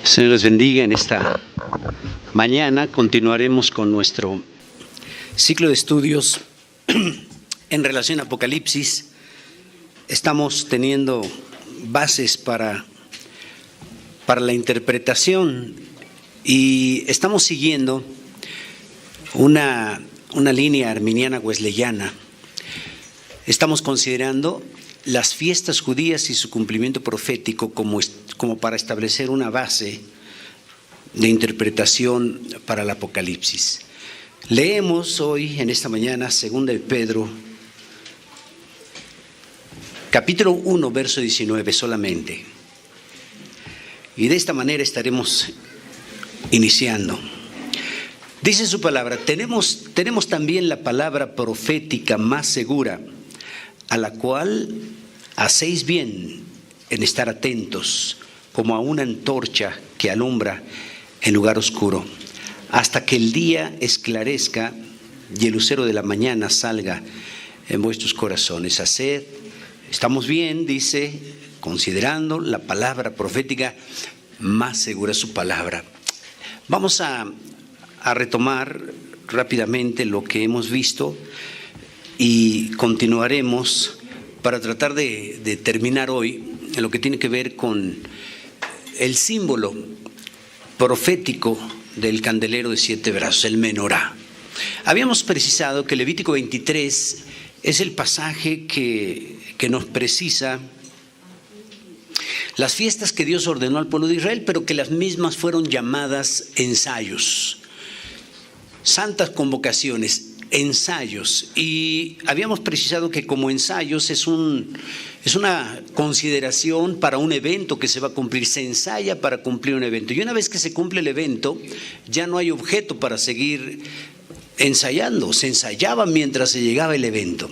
Señor les bendiga. En esta mañana continuaremos con nuestro ciclo de estudios en relación a Apocalipsis. Estamos teniendo bases para la interpretación y estamos siguiendo una línea arminiana wesleyana. Estamos considerando las fiestas judías y su cumplimiento profético como para establecer una base de interpretación para el Apocalipsis. Leemos hoy, en esta mañana, 2 de Pedro, capítulo 1, verso 19 solamente. Y de esta manera estaremos iniciando. Dice su palabra: tenemos también la palabra profética más segura, a la cual hacéis bien en estar atentos, como a una antorcha que alumbra en lugar oscuro, hasta que el día esclarezca y el lucero de la mañana salga en vuestros corazones. Estamos bien, dice, considerando la palabra profética más segura, su palabra. Vamos a retomar rápidamente lo que hemos visto y continuaremos para tratar de terminar hoy en lo que tiene que ver con el símbolo profético del candelero de 7 brazos, el menorá. Habíamos precisado que Levítico 23 es el pasaje que nos precisa las fiestas que Dios ordenó al pueblo de Israel, pero que las mismas fueron llamadas ensayos, santas convocaciones, ensayos. Y habíamos precisado que como ensayos es una consideración para un evento que se va a cumplir. Se ensaya para cumplir un evento, y una vez que se cumple el evento ya no hay objeto para seguir ensayando. Se ensayaba mientras se llegaba el evento.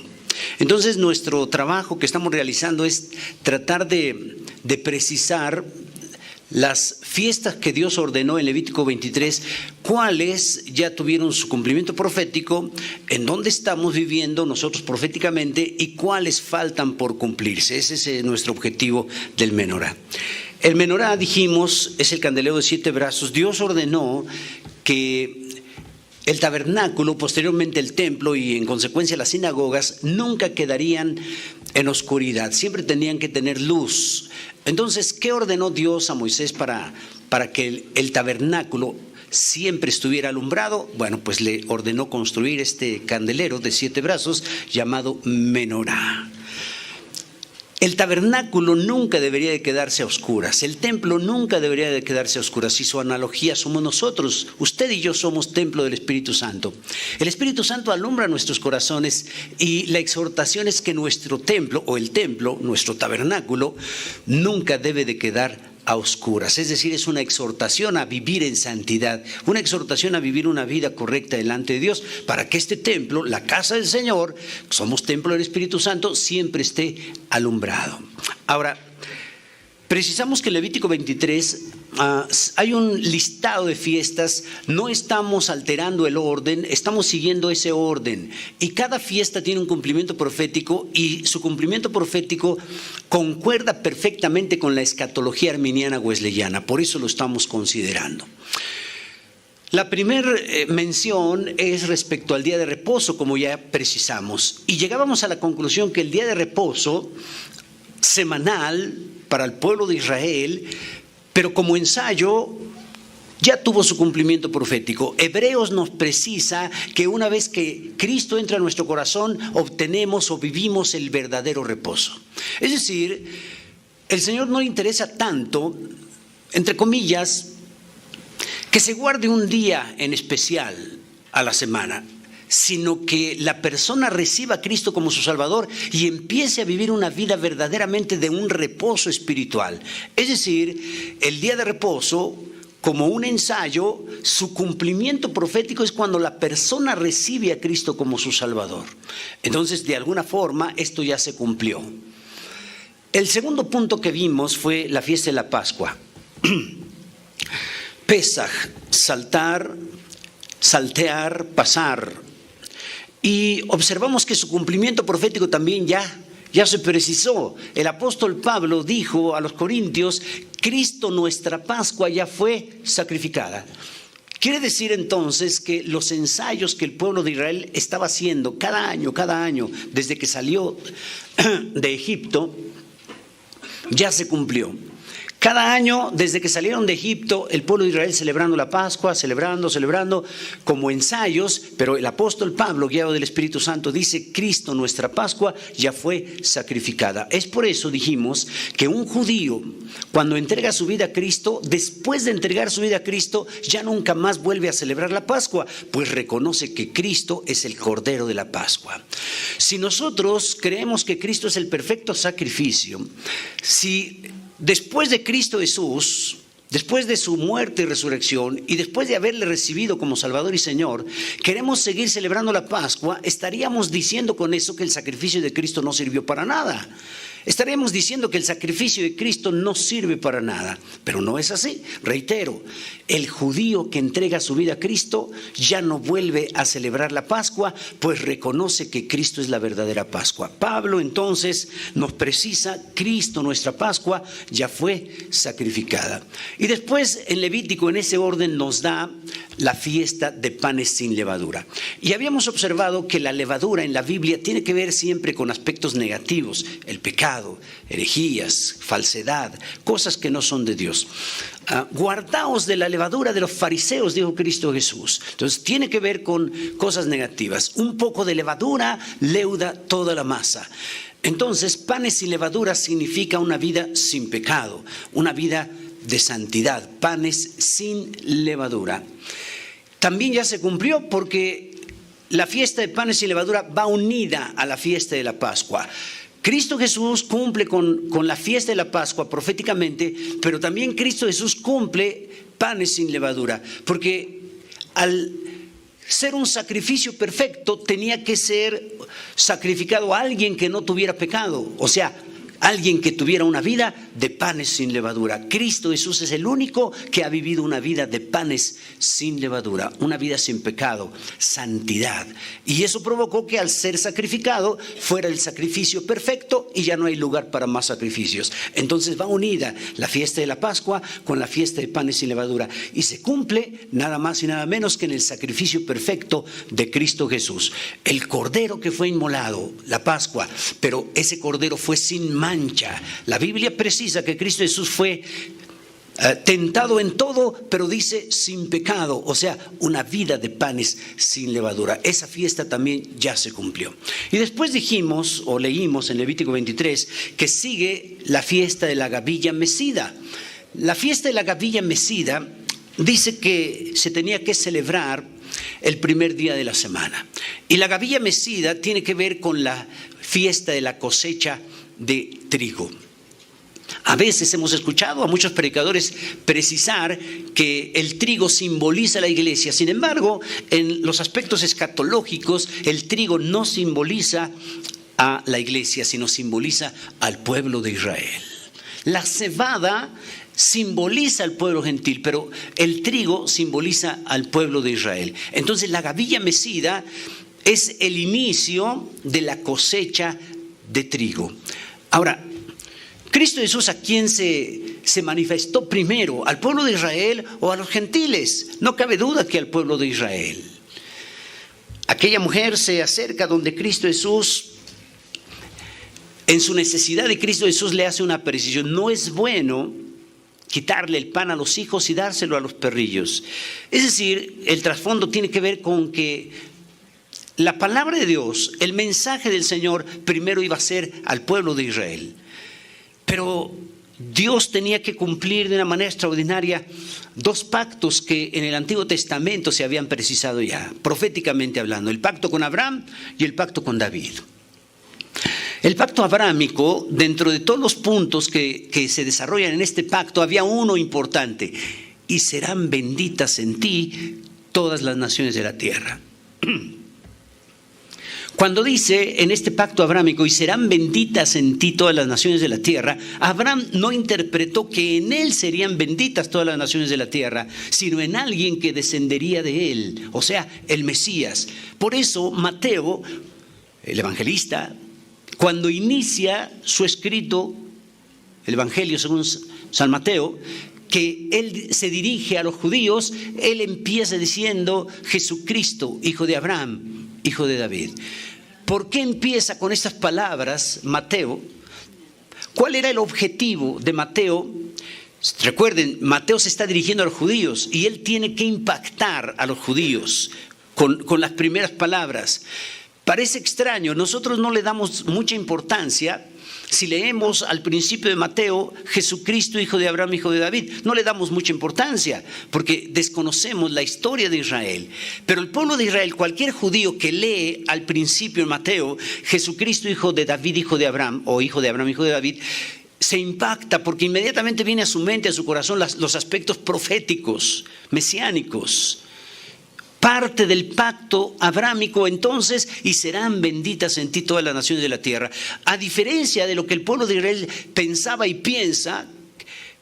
Entonces nuestro trabajo que estamos realizando es tratar de precisar las fiestas que Dios ordenó en Levítico 23, cuáles ya tuvieron su cumplimiento profético, en dónde estamos viviendo nosotros proféticamente y cuáles faltan por cumplirse. Ese es nuestro objetivo del menorá. El menorá, dijimos, es el candelero de 7 brazos. Dios ordenó que el tabernáculo, posteriormente el templo y en consecuencia las sinagogas, nunca quedarían en oscuridad, siempre tenían que tener luz. Entonces, ¿qué ordenó Dios a Moisés para que el tabernáculo siempre estuviera alumbrado? Bueno, pues le ordenó construir este candelero de 7 brazos llamado menorá. El tabernáculo nunca debería de quedarse a oscuras, el templo nunca debería de quedarse a oscuras. Y su analogía somos nosotros, usted y yo somos templo del Espíritu Santo. El Espíritu Santo alumbra nuestros corazones y la exhortación es que nuestro templo, o el templo, nuestro tabernáculo, nunca debe de quedar a oscuras. Es decir, es una exhortación a vivir en santidad, una exhortación a vivir una vida correcta delante de Dios, para que este templo, la casa del Señor, somos templo del Espíritu Santo, siempre esté alumbrado. Ahora, precisamos que en Levítico 23 hay un listado de fiestas. No estamos alterando el orden, estamos siguiendo ese orden, y cada fiesta tiene un cumplimiento profético, y su cumplimiento profético concuerda perfectamente con la escatología arminiana wesleyana. Por eso lo estamos considerando. La primera mención es respecto al día de reposo, como ya precisamos, y llegábamos a la conclusión que el día de reposo semanal para el pueblo de Israel, pero como ensayo, ya tuvo su cumplimiento profético. Hebreos nos precisa que una vez que Cristo entra a nuestro corazón, obtenemos o vivimos el verdadero reposo. Es decir, el Señor no le interesa tanto, entre comillas, que se guarde un día en especial a la semana, sino que la persona reciba a Cristo como su Salvador y empiece a vivir una vida verdaderamente de un reposo espiritual. Es decir, el día de reposo, como un ensayo, su cumplimiento profético es cuando la persona recibe a Cristo como su Salvador. Entonces, de alguna forma, esto ya se cumplió. El segundo punto que vimos fue la fiesta de la Pascua. Pesaj, saltar, saltear, pasar. Y observamos que su cumplimiento profético también ya ya se precisó. El apóstol Pablo dijo a los corintios: Cristo, nuestra Pascua, ya fue sacrificada. Quiere decir entonces que los ensayos que el pueblo de Israel estaba haciendo cada año, desde que salió de Egipto, ya se cumplió. Cada año, desde que salieron de Egipto, el pueblo de Israel celebrando la Pascua, celebrando, como ensayos, pero el apóstol Pablo, guiado del Espíritu Santo, dice: Cristo, nuestra Pascua, ya fue sacrificada. Es por eso dijimos que un judío, cuando entrega su vida a Cristo, después de entregar su vida a Cristo, ya nunca más vuelve a celebrar la Pascua, pues reconoce que Cristo es el Cordero de la Pascua. Si nosotros creemos que Cristo es el perfecto sacrificio, si después de Cristo Jesús, después de su muerte y resurrección, y después de haberle recibido como Salvador y Señor, queremos seguir celebrando la Pascua, estaríamos diciendo con eso que el sacrificio de Cristo no sirvió para nada. Estaríamos diciendo que el sacrificio de Cristo no sirve para nada, pero no es así. Reitero, el judío que entrega su vida a Cristo ya no vuelve a celebrar la Pascua, pues reconoce que Cristo es la verdadera Pascua. Pablo entonces nos precisa: Cristo, nuestra Pascua, ya fue sacrificada. Y después en Levítico, en ese orden, nos da la fiesta de panes sin levadura. Y habíamos observado que la levadura en la Biblia tiene que ver siempre con aspectos negativos: el pecado, herejías, falsedad, cosas que no son de Dios. Guardaos de la levadura de los fariseos, dijo Cristo Jesús. Entonces tiene que ver con cosas negativas. Un poco de levadura leuda toda la masa. Entonces, panes sin levadura significa una vida sin pecado, una vida de santidad, panes sin levadura. También ya se cumplió, porque la fiesta de panes sin levadura va unida a la fiesta de la Pascua. Cristo Jesús cumple con la fiesta de la Pascua proféticamente, pero también Cristo Jesús cumple panes sin levadura, porque al ser un sacrificio perfecto tenía que ser sacrificado a alguien que no tuviera pecado, o sea, alguien que tuviera una vida de panes sin levadura. Cristo Jesús es el único que ha vivido una vida de panes sin levadura, una vida sin pecado, santidad. Y eso provocó que al ser sacrificado fuera el sacrificio perfecto y ya no hay lugar para más sacrificios. Entonces va unida la fiesta de la Pascua con la fiesta de panes sin levadura, y se cumple nada más y nada menos que en el sacrificio perfecto de Cristo Jesús. El cordero que fue inmolado, la Pascua, pero ese cordero fue sin mancha. La Biblia precisa que Cristo Jesús fue tentado en todo, pero dice sin pecado, o sea, una vida de panes sin levadura. Esa fiesta también ya se cumplió. Y después dijimos, o leímos en Levítico 23, que sigue la fiesta de la gavilla mecida. La fiesta de la gavilla mecida dice que se tenía que celebrar el primer día de la semana. Y la gavilla mecida tiene que ver con la fiesta de la cosecha de trigo. A veces hemos escuchado a muchos predicadores precisar que el trigo simboliza la iglesia. Sin embargo, en los aspectos escatológicos, el trigo no simboliza a la iglesia, sino simboliza al pueblo de Israel. La cebada simboliza al pueblo gentil, pero el trigo simboliza al pueblo de Israel. Entonces, la gavilla mecida es el inicio de la cosecha de trigo. Ahora, Cristo Jesús, ¿a quién se manifestó primero? ¿Al pueblo de Israel o a los gentiles? No cabe duda que al pueblo de Israel. Aquella mujer se acerca donde Cristo Jesús, en su necesidad de Cristo Jesús, le hace una precisión: no es bueno quitarle el pan a los hijos y dárselo a los perrillos. Es decir, el trasfondo tiene que ver con que la palabra de Dios, el mensaje del Señor, primero iba a ser al pueblo de Israel. Pero Dios tenía que cumplir de una manera extraordinaria dos pactos que en el Antiguo Testamento se habían precisado ya, proféticamente hablando: el pacto con Abraham y el pacto con David. El pacto abrámico, dentro de todos los puntos que se desarrollan en este pacto, había uno importante: y serán benditas en ti todas las naciones de la tierra. Cuando dice en este pacto abrámico: y serán benditas en ti todas las naciones de la tierra, Abraham no interpretó que en él serían benditas todas las naciones de la tierra, sino en alguien que descendería de él, o sea, el Mesías. Por eso Mateo, el evangelista, cuando inicia su escrito, el Evangelio según San Mateo, que él se dirige a los judíos, él empieza diciendo: Jesucristo, hijo de Abraham, hijo de David. ¿Por qué empieza con estas palabras Mateo? ¿Cuál era el objetivo de Mateo? Recuerden, Mateo se está dirigiendo a los judíos y él tiene que impactar a los judíos con las primeras palabras. Parece extraño, nosotros no le damos mucha importancia. Si leemos al principio de Mateo, Jesucristo, hijo de Abraham, hijo de David, no le damos mucha importancia porque desconocemos la historia de Israel. Pero el pueblo de Israel, cualquier judío que lee al principio en Mateo, Jesucristo, hijo de David, hijo de Abraham, o hijo de Abraham, hijo de David, se impacta porque inmediatamente viene a su mente, a su corazón, los aspectos proféticos, mesiánicos. Parte del pacto abrámico entonces, y serán benditas en ti todas las naciones de la tierra. A diferencia de lo que el pueblo de Israel pensaba y piensa,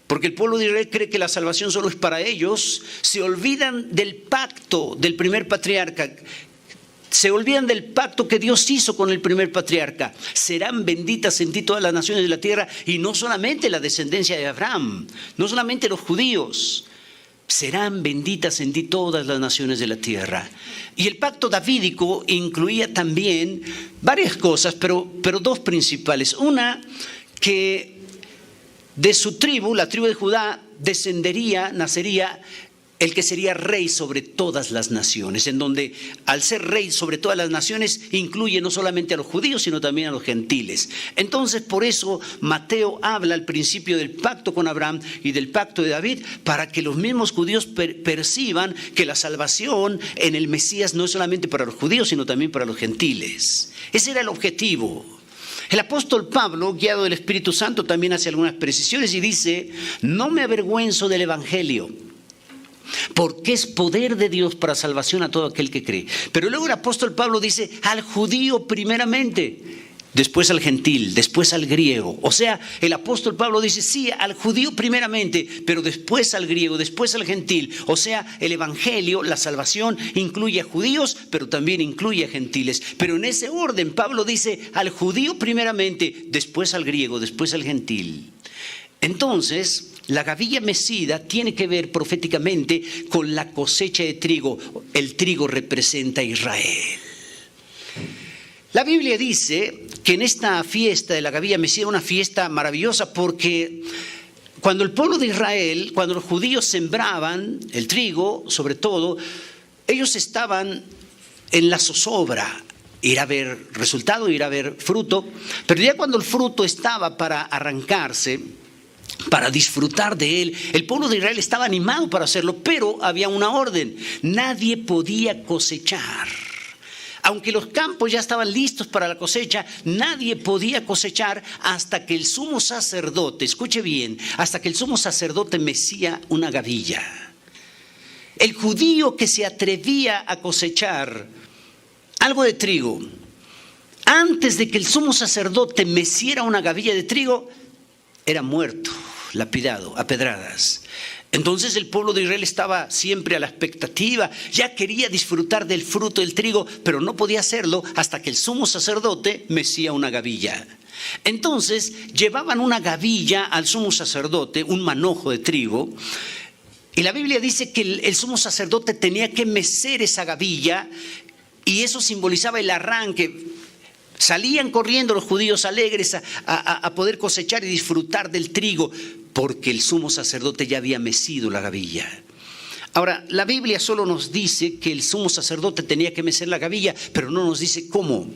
porque el pueblo de Israel cree que la salvación solo es para ellos, se olvidan del pacto del primer patriarca. Se olvidan del pacto que Dios hizo con el primer patriarca. Serán benditas en ti todas las naciones de la tierra, y no solamente la descendencia de Abraham, no solamente los judíos. Serán benditas en ti todas las naciones de la tierra. Y el pacto davídico incluía también varias cosas, pero dos principales. Una, que de su tribu, la tribu de Judá, nacería el que sería rey sobre todas las naciones, en donde al ser rey sobre todas las naciones incluye no solamente a los judíos, sino también a los gentiles. Entonces, por eso Mateo habla al principio del pacto con Abraham y del pacto de David, para que los mismos judíos perciban que la salvación en el Mesías no es solamente para los judíos, sino también para los gentiles. Ese era el objetivo. El apóstol Pablo, guiado del Espíritu Santo, también hace algunas precisiones y dice: no me avergüenzo del Evangelio, porque es poder de Dios para salvación a todo aquel que cree. Pero luego el apóstol Pablo dice: al judío primeramente, después al gentil, después al griego. O sea, el apóstol Pablo dice: sí, al judío primeramente, pero después al griego, después al gentil. O sea, el evangelio, la salvación, incluye a judíos, pero también incluye a gentiles. Pero en ese orden, Pablo dice: al judío primeramente, después al griego, después al gentil. Entonces, la gavilla mecida tiene que ver proféticamente con la cosecha de trigo. El trigo representa a Israel. La Biblia dice que en esta fiesta de la gavilla mecida, una fiesta maravillosa, porque cuando el pueblo de Israel, cuando los judíos sembraban el trigo, sobre todo, ellos estaban en la zozobra. Ir a ver resultado, ir a ver fruto. Pero ya cuando el fruto estaba para arrancarse, para disfrutar de él, el pueblo de Israel estaba animado para hacerlo, pero había una orden: nadie podía cosechar. Aunque los campos ya estaban listos para la cosecha, nadie podía cosechar hasta que el sumo sacerdote, escuche bien, hasta que el sumo sacerdote mecía una gavilla. El judío que se atrevía a cosechar algo de trigo antes de que el sumo sacerdote meciera una gavilla de trigo, era muerto, lapidado, a pedradas. Entonces el pueblo de Israel estaba siempre a la expectativa, ya quería disfrutar del fruto del trigo, pero no podía hacerlo hasta que el sumo sacerdote mecía una gavilla. Entonces llevaban una gavilla al sumo sacerdote, un manojo de trigo, y la Biblia dice que el sumo sacerdote tenía que mecer esa gavilla, y eso simbolizaba el arranque. Salían corriendo los judíos alegres a poder cosechar y disfrutar del trigo, porque el sumo sacerdote ya había mecido la gavilla. Ahora, la Biblia solo nos dice que el sumo sacerdote tenía que mecer la gavilla, pero no nos dice cómo.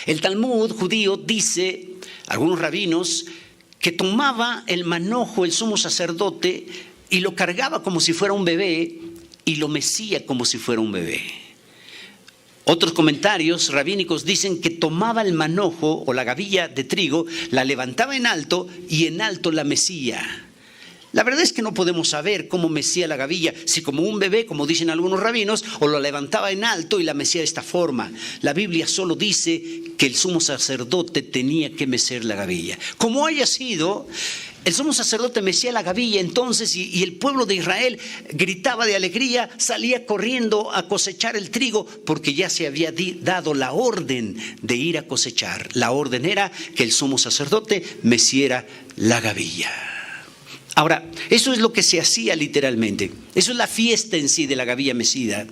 El Talmud judío dice, algunos rabinos, que tomaba el manojo el sumo sacerdote y lo cargaba como si fuera un bebé y lo mecía como si fuera un bebé. Otros comentarios rabínicos dicen que tomaba el manojo o la gavilla de trigo, la levantaba en alto y en alto la mecía. La verdad es que no podemos saber cómo mecía la gavilla, si como un bebé, como dicen algunos rabinos, o lo levantaba en alto y la mecía de esta forma. La Biblia solo dice que el sumo sacerdote tenía que mecer la gavilla. Como haya sido, el sumo sacerdote mecía la gavilla entonces y el pueblo de Israel gritaba de alegría, salía corriendo a cosechar el trigo porque ya se había dado la orden de ir a cosechar. La orden era que el sumo sacerdote meciera la gavilla. Ahora, eso es lo que se hacía literalmente. Eso es la fiesta en sí de la gavilla mecida.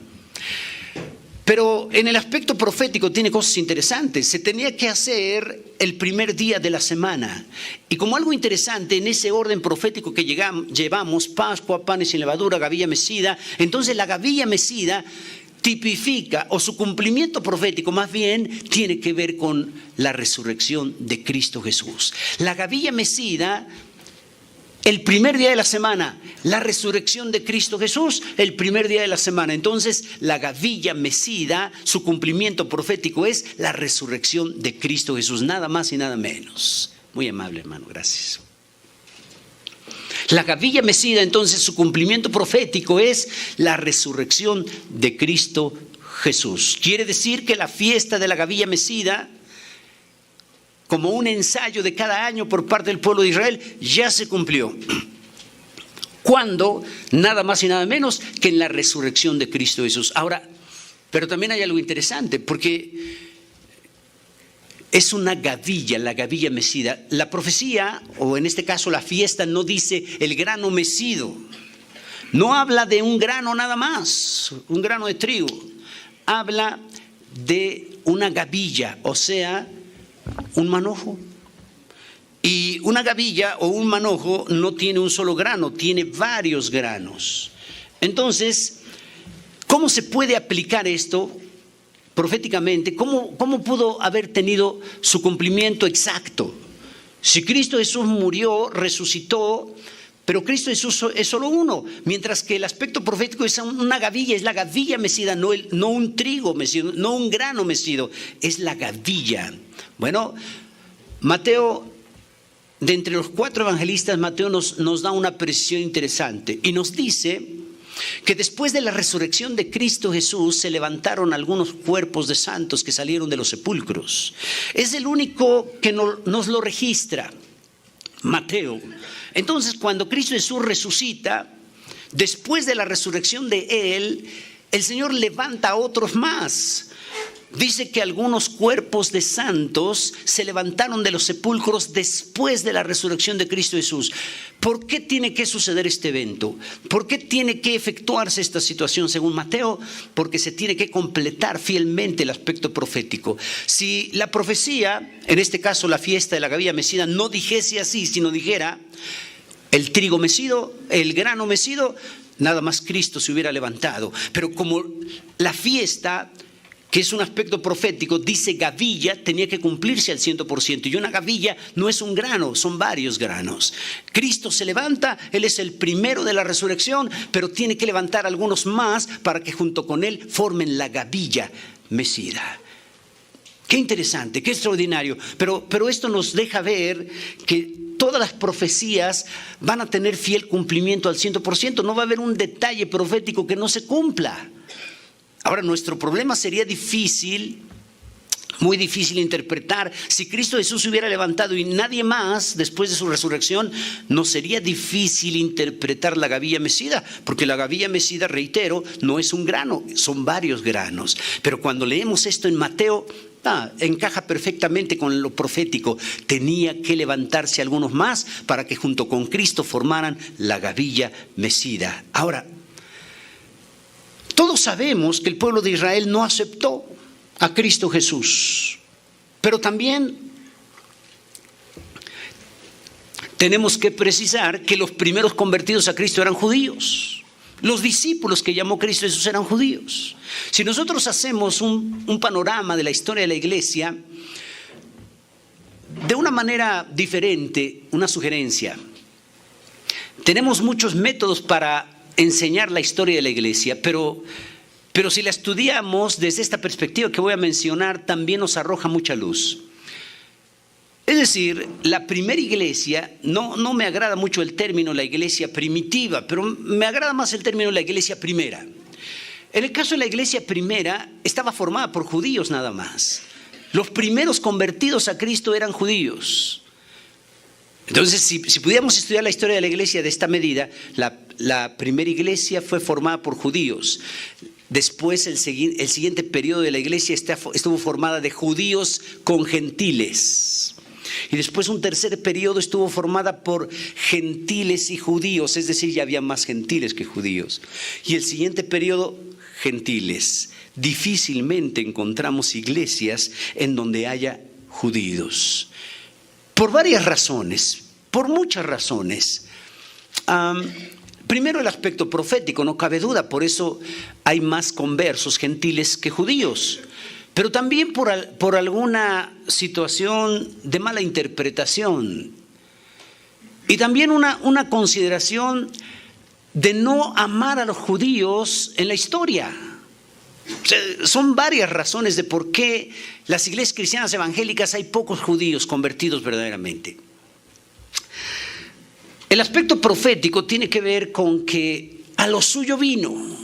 Pero en el aspecto profético tiene cosas interesantes. Se tenía que hacer el primer día de la semana. Y como algo interesante en ese orden profético que llevamos, Pascua, panes sin levadura, gavilla mecida, entonces la gavilla mecida tipifica, o su cumplimiento profético más bien, tiene que ver con la resurrección de Cristo Jesús. La gavilla mecida, el primer día de la semana, la resurrección de Cristo Jesús, el primer día de la semana. Entonces, la gavilla mecida, su cumplimiento profético es la resurrección de Cristo Jesús, nada más y nada menos. Muy amable, hermano, gracias. La gavilla mecida, entonces, su cumplimiento profético es la resurrección de Cristo Jesús. Quiere decir que la fiesta de la gavilla mecida, como un ensayo de cada año por parte del pueblo de Israel, ya se cumplió. ¿Cuándo? Nada más y nada menos que en la resurrección de Cristo Jesús. Ahora, pero también hay algo interesante, porque es una gavilla, la gavilla mecida. La profecía, o en este caso la fiesta, no dice el grano mecido. No habla de un grano nada más, un grano de trigo. Habla de una gavilla, o sea, un manojo. Y una gavilla o un manojo no tiene un solo grano, tiene varios granos. Entonces, ¿cómo se puede aplicar esto proféticamente? ¿Cómo pudo haber tenido su cumplimiento exacto? Si Cristo Jesús murió, resucitó, pero Cristo Jesús es solo uno, mientras que el aspecto profético es una gavilla, es la gavilla mecida, no un trigo mecido, no un grano mecido, es la gavilla. Bueno, Mateo, de entre los 4 evangelistas, Mateo nos da una precisión interesante y nos dice que después de la resurrección de Cristo Jesús se levantaron algunos cuerpos de santos que salieron de los sepulcros. Es el único que nos lo registra, Mateo. Entonces, cuando Cristo Jesús resucita, después de la resurrección de Él, el Señor levanta a otros más. Dice que algunos cuerpos de santos se levantaron de los sepulcros después de la resurrección de Cristo Jesús. ¿Por qué tiene que suceder este evento? ¿Por qué tiene que efectuarse esta situación según Mateo? Porque se tiene que completar fielmente el aspecto profético. Si la profecía, en este caso la fiesta de la gavilla mecida, no dijese así, sino dijera el trigo mecido, el grano mecido, nada más Cristo se hubiera levantado. Pero como la fiesta, que es un aspecto profético, dice gavilla, tenía que cumplirse al 100%. Y una gavilla no es un grano, son varios granos. Cristo se levanta, Él es el primero de la resurrección, pero tiene que levantar algunos más para que junto con Él formen la gavilla mecida. Qué interesante, qué extraordinario. Pero esto nos deja ver que todas las profecías van a tener fiel cumplimiento al 100%. No va a haber un detalle profético que no se cumpla. Ahora, nuestro problema sería muy difícil interpretar. Si Cristo Jesús se hubiera levantado y nadie más después de su resurrección, no sería difícil interpretar la gavilla mecida, porque la gavilla mecida, reitero, no es un grano, son varios granos. Pero cuando leemos esto en Mateo, encaja perfectamente con lo profético. Tenía que levantarse algunos más para que junto con Cristo formaran la gavilla mecida. Ahora, todos sabemos que el pueblo de Israel no aceptó a Cristo Jesús, pero también tenemos que precisar que los primeros convertidos a Cristo eran judíos. Los discípulos que llamó Cristo Jesús eran judíos. Si nosotros hacemos un panorama de la historia de la iglesia, de una manera diferente, una sugerencia, tenemos muchos métodos para enseñar la historia de la iglesia, pero si la estudiamos desde esta perspectiva que voy a mencionar, también nos arroja mucha luz. Es decir, la primera iglesia, no me agrada mucho el término la iglesia primitiva, pero me agrada más el término la iglesia primera. En el caso de la iglesia primera, estaba formada por judíos nada más. Los primeros convertidos a Cristo eran judíos. Entonces, si pudiéramos estudiar la historia de la iglesia de esta medida, la primera iglesia fue formada por judíos. Después, el siguiente periodo de la iglesia estuvo formada de judíos con gentiles. Y después un tercer periodo estuvo formada por gentiles y judíos, es decir, ya había más gentiles que judíos. Y el siguiente periodo, gentiles. Difícilmente encontramos iglesias en donde haya judíos. Por varias razones, por muchas razones. Primero, el aspecto profético, no cabe duda, por eso hay más conversos gentiles que judíos. Pero también por alguna situación de mala interpretación. Y también una consideración de no amar a los judíos en la historia. O sea, son varias razones de por qué las iglesias cristianas evangélicas hay pocos judíos convertidos verdaderamente. El aspecto profético tiene que ver con que a lo suyo vino,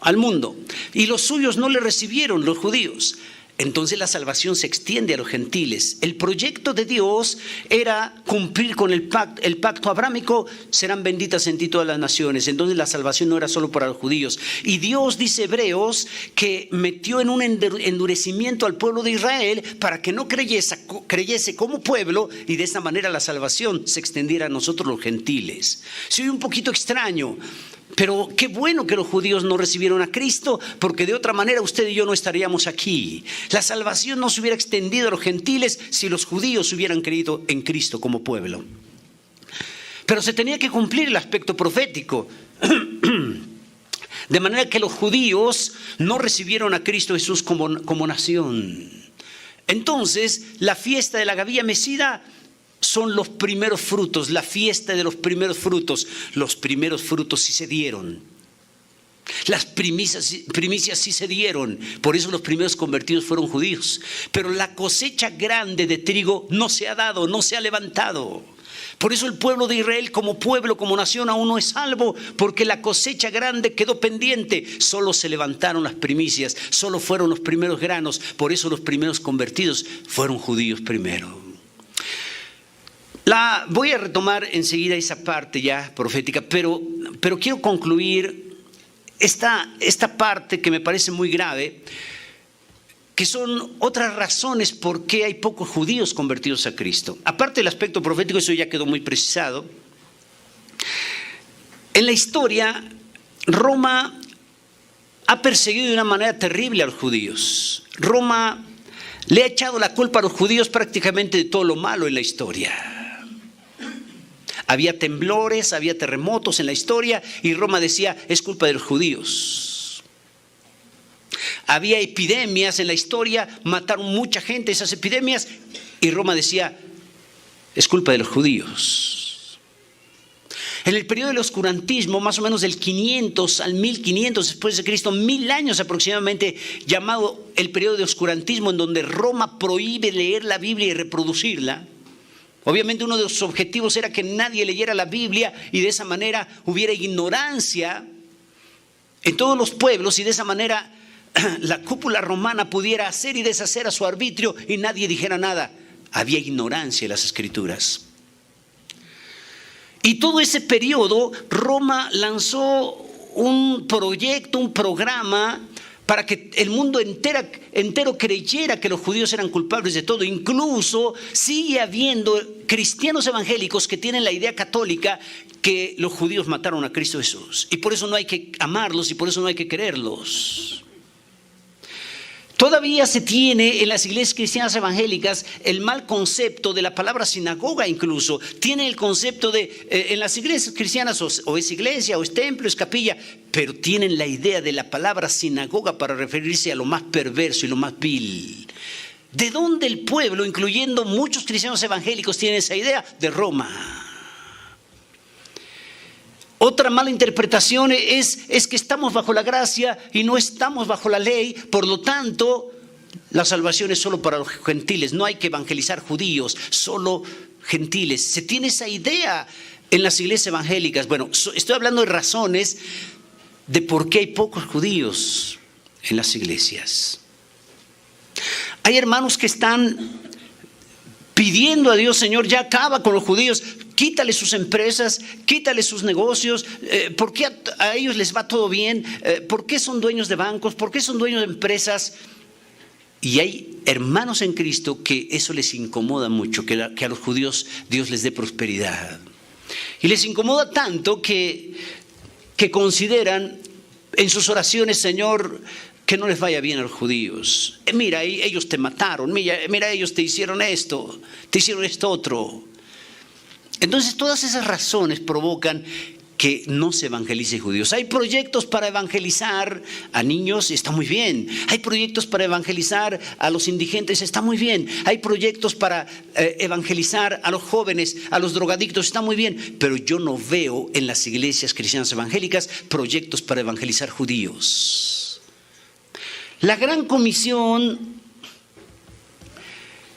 al mundo, y los suyos no le recibieron, los judíos. Entonces la salvación se extiende a los gentiles. El proyecto de Dios era cumplir con el pacto abrámico, serán benditas en ti todas las naciones. Entonces la salvación no era solo para los judíos. Y Dios, dice Hebreos, que metió en un endurecimiento al pueblo de Israel para que no creyese como pueblo, y de esta manera la salvación se extendiera a nosotros los gentiles. Se oye un poquito extraño, pero qué bueno que los judíos no recibieron a Cristo, porque de otra manera usted y yo no estaríamos aquí. La salvación no se hubiera extendido a los gentiles si los judíos hubieran creído en Cristo como pueblo. Pero se tenía que cumplir el aspecto profético. De manera que los judíos no recibieron a Cristo Jesús como nación. Entonces, la fiesta de la Gavilla Mecida son los primeros frutos, la fiesta de los primeros frutos. Los primeros frutos sí se dieron. Las primicias sí se dieron. Por eso los primeros convertidos fueron judíos. Pero la cosecha grande de trigo no se ha dado, no se ha levantado. Por eso el pueblo de Israel como pueblo, como nación aún no es salvo, porque la cosecha grande quedó pendiente. Solo se levantaron las primicias, solo fueron los primeros granos. Por eso los primeros convertidos fueron judíos primero. Voy a retomar enseguida esa parte ya profética, pero quiero concluir esta parte que me parece muy grave, que son otras razones por qué hay pocos judíos convertidos a Cristo. Aparte del aspecto profético, eso ya quedó muy precisado. En la historia, Roma ha perseguido de una manera terrible a los judíos. Roma le ha echado la culpa a los judíos prácticamente de todo lo malo en la historia. Había temblores, había terremotos en la historia y Roma decía, es culpa de los judíos. Había epidemias en la historia, mataron mucha gente esas epidemias y Roma decía, es culpa de los judíos. En el periodo del oscurantismo, más o menos del 500 al 1500 después de Cristo, 1000 años aproximadamente, llamado el periodo de oscurantismo, en donde Roma prohíbe leer la Biblia y reproducirla. Obviamente uno de los objetivos era que nadie leyera la Biblia y de esa manera hubiera ignorancia en todos los pueblos y de esa manera la cúpula romana pudiera hacer y deshacer a su arbitrio y nadie dijera nada. Había ignorancia en las Escrituras. Y todo ese periodo Roma lanzó un proyecto, un programa para que el mundo entero creyera que los judíos eran culpables de todo. Incluso sigue habiendo cristianos evangélicos que tienen la idea católica que los judíos mataron a Cristo Jesús. Y por eso no hay que amarlos y por eso no hay que quererlos. Todavía se tiene en las iglesias cristianas evangélicas el mal concepto de la palabra sinagoga incluso. Tiene el concepto de, en las iglesias cristianas o es iglesia, o es templo, es capilla, pero tienen la idea de la palabra sinagoga para referirse a lo más perverso y lo más vil. ¿De dónde el pueblo, incluyendo muchos cristianos evangélicos, tiene esa idea? De Roma. Otra mala interpretación es que estamos bajo la gracia y no estamos bajo la ley, por lo tanto, la salvación es solo para los gentiles, no hay que evangelizar judíos, solo gentiles. Se tiene esa idea en las iglesias evangélicas. Bueno, estoy hablando de razones de por qué hay pocos judíos en las iglesias. Hay hermanos que están pidiendo a Dios, Señor, ya acaba con los judíos, quítale sus empresas, quítale sus negocios. ¿Por qué a ellos les va todo bien? ¿Por qué son dueños de bancos? ¿Por qué son dueños de empresas? Y hay hermanos en Cristo que eso les incomoda mucho, que a los judíos Dios les dé prosperidad. Y les incomoda tanto que consideran en sus oraciones: Señor, que no les vaya bien a los judíos. Mira, ellos te mataron, mira, ellos te hicieron esto otro. Entonces todas esas razones provocan que no se evangelice judíos. Hay proyectos para evangelizar a niños, está muy bien. Hay proyectos para evangelizar a los indigentes, está muy bien. Hay proyectos para evangelizar a los jóvenes, a los drogadictos, está muy bien. Pero yo no veo en las iglesias cristianas evangélicas proyectos para evangelizar judíos. La Gran Comisión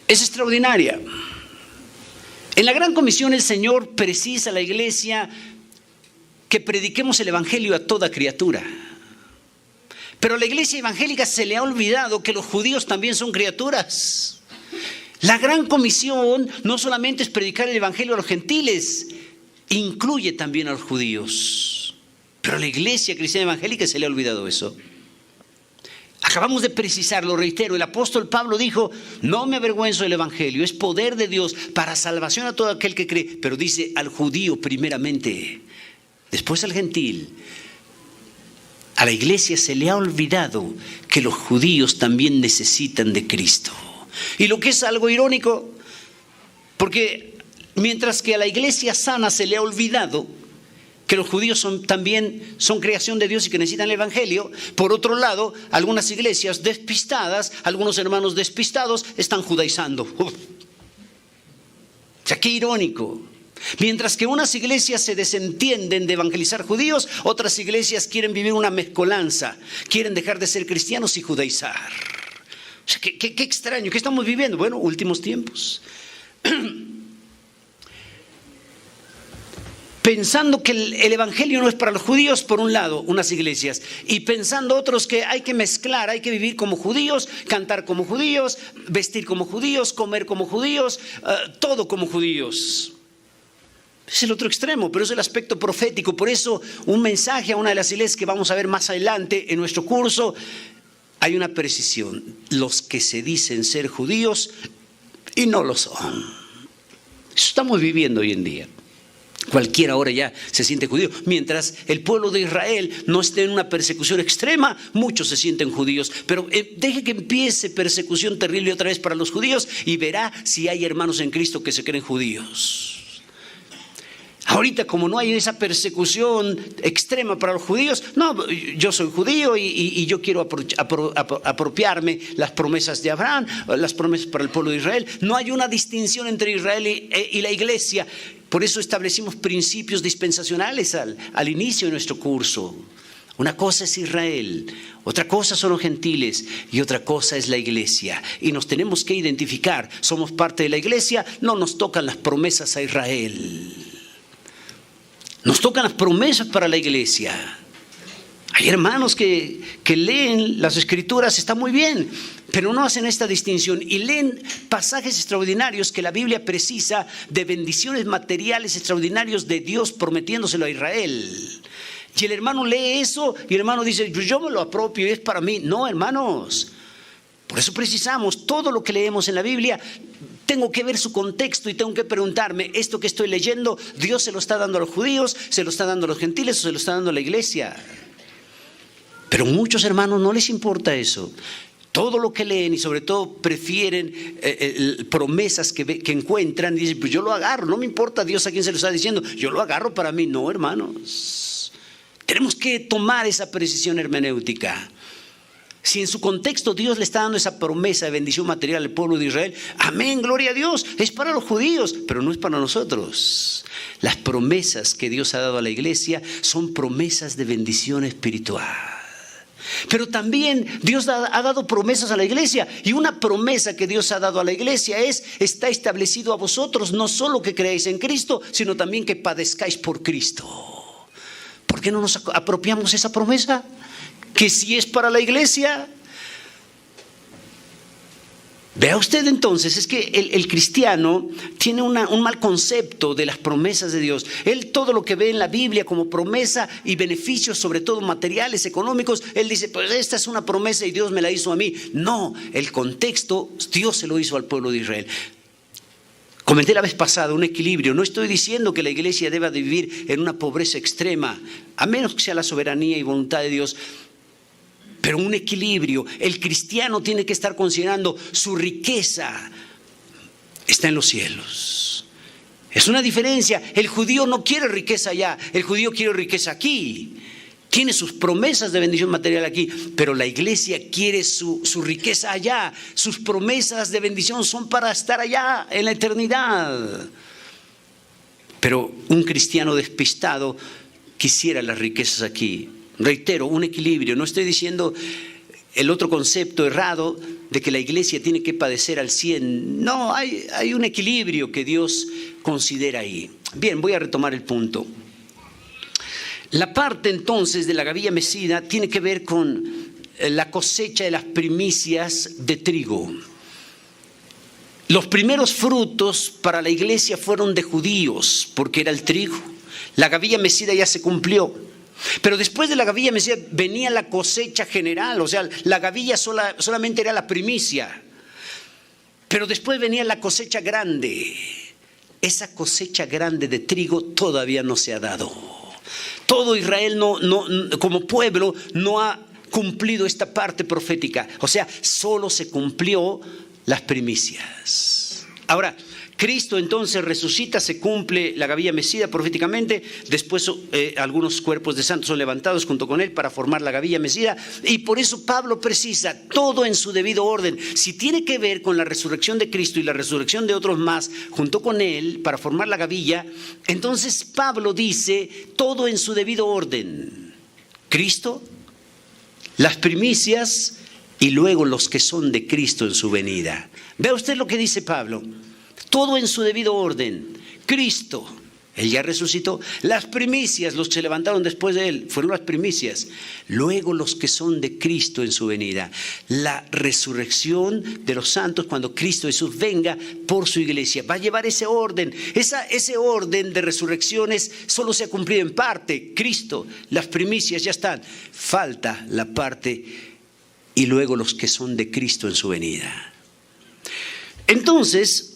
es extraordinaria. En la Gran Comisión el Señor precisa a la iglesia que prediquemos el evangelio a toda criatura. Pero a la iglesia evangélica se le ha olvidado que los judíos también son criaturas. La Gran Comisión no solamente es predicar el evangelio a los gentiles, incluye también a los judíos. Pero a la iglesia cristiana evangélica se le ha olvidado eso. Acabamos de precisar, lo reitero, el apóstol Pablo dijo: no me avergüenzo del evangelio, es poder de Dios para salvación a todo aquel que cree. Pero dice al judío primeramente, después al gentil. A la iglesia se le ha olvidado que los judíos también necesitan de Cristo. Y lo que es algo irónico, porque mientras que a la iglesia sana se le ha olvidado que los judíos también son creación de Dios y que necesitan el evangelio, por otro lado, algunas iglesias despistadas, algunos hermanos despistados están judaizando. O sea, qué irónico. Mientras que unas iglesias se desentienden de evangelizar judíos, otras iglesias quieren vivir una mezcolanza, quieren dejar de ser cristianos y judaizar. O sea, qué extraño, ¿qué estamos viviendo? Bueno, últimos tiempos. Pensando que el evangelio no es para los judíos, por un lado, unas iglesias, y pensando otros que hay que mezclar, hay que vivir como judíos, cantar como judíos, vestir como judíos, comer como judíos, todo como judíos. Es el otro extremo, pero es el aspecto profético. Por eso un mensaje a una de las iglesias que vamos a ver más adelante en nuestro curso, hay una precisión: los que se dicen ser judíos y no lo son. Eso estamos viviendo hoy en día. Cualquiera ahora ya se siente judío. Mientras el pueblo de Israel no esté en una persecución extrema, muchos se sienten judíos. Pero deje que empiece persecución terrible otra vez para los judíos y verá si hay hermanos en Cristo que se creen judíos. Ahorita, como no hay esa persecución extrema para los judíos, no, yo soy judío y yo quiero apropiarme las promesas de Abraham, las promesas para el pueblo de Israel. No hay una distinción entre Israel y la iglesia. Por eso establecimos principios dispensacionales al inicio de nuestro curso. Una cosa es Israel, otra cosa son los gentiles y otra cosa es la iglesia. Y nos tenemos que identificar. Somos parte de la iglesia, no nos tocan las promesas a Israel. Nos tocan las promesas para la iglesia. Hay hermanos que leen las escrituras, está muy bien, pero no hacen esta distinción y leen pasajes extraordinarios que la Biblia precisa de bendiciones materiales extraordinarios de Dios prometiéndoselo a Israel. Y el hermano lee eso y el hermano dice: yo me lo apropio y es para mí. No, hermanos. Por eso precisamos todo lo que leemos en la Biblia. Tengo que ver su contexto y tengo que preguntarme: ¿esto que estoy leyendo, Dios se lo está dando a los judíos, se lo está dando a los gentiles o se lo está dando a la iglesia? Pero muchos hermanos no les importa eso. Todo lo que leen y sobre todo prefieren promesas que encuentran y dicen: pues yo lo agarro, no me importa Dios a quién se lo está diciendo, yo lo agarro para mí. No, hermanos. Tenemos que tomar esa precisión hermenéutica. Si en su contexto Dios le está dando esa promesa de bendición material al pueblo de Israel, amén, gloria a Dios, es para los judíos, pero no es para nosotros. Las promesas que Dios ha dado a la iglesia son promesas de bendición espiritual. Pero también Dios ha dado promesas a la iglesia, y una promesa que Dios ha dado a la iglesia es: está establecido a vosotros no solo que creáis en Cristo, sino también que padezcáis por Cristo. ¿Por qué no nos apropiamos esa promesa? Que si es para la iglesia, Vea usted entonces, es que el cristiano tiene un mal concepto de las promesas de Dios. Él todo lo que ve en la Biblia como promesa y beneficios, sobre todo materiales, económicos, él dice, pues esta es una promesa y Dios me la hizo a mí. No, el contexto, Dios se lo hizo al pueblo de Israel. Comenté la vez pasada un equilibrio. No estoy diciendo que la iglesia deba de vivir en una pobreza extrema, a menos que sea la soberanía y voluntad de Dios. Pero un equilibrio. El cristiano tiene que estar considerando su riqueza está en los cielos. Es una diferencia. El judío no quiere riqueza allá, el judío quiere riqueza aquí. Tiene sus promesas de bendición material aquí, pero la iglesia quiere su riqueza allá. Sus promesas de bendición son para estar allá en la eternidad. Pero un cristiano despistado quisiera las riquezas aquí. Reitero, un equilibrio. No estoy diciendo el otro concepto errado de que la iglesia tiene que padecer al 100. No, hay un equilibrio que Dios considera ahí. Bien, voy a retomar el punto. La parte entonces de la gavilla mecida tiene que ver con la cosecha de las primicias de trigo. Los primeros frutos para la iglesia fueron de judíos, porque era el trigo. La gavilla mecida ya se cumplió. Pero después de la gavilla mecida venía la cosecha general, o sea, la gavilla solamente era la primicia. Pero después venía la cosecha grande. Esa cosecha grande de trigo todavía no se ha dado. Todo Israel como pueblo no ha cumplido esta parte profética. O sea, solo se cumplió las primicias. Ahora, Cristo entonces resucita, se cumple la gavilla mecida proféticamente, después algunos cuerpos de santos son levantados junto con él para formar la gavilla mecida, y por eso Pablo precisa todo en su debido orden. Si tiene que ver con la resurrección de Cristo y la resurrección de otros más junto con él para formar la gavilla, entonces Pablo dice todo en su debido orden. Cristo, las primicias y luego los que son de Cristo en su venida. Vea usted lo que dice Pablo. Todo en su debido orden. Cristo, él ya resucitó. Las primicias, los que se levantaron después de él, fueron las primicias. Luego los que son de Cristo en su venida. La resurrección de los santos cuando Cristo Jesús venga por su iglesia. Va a llevar ese orden. Ese orden de resurrecciones solo se ha cumplido en parte. Cristo, las primicias ya están. Falta la parte y luego los que son de Cristo en su venida. Entonces,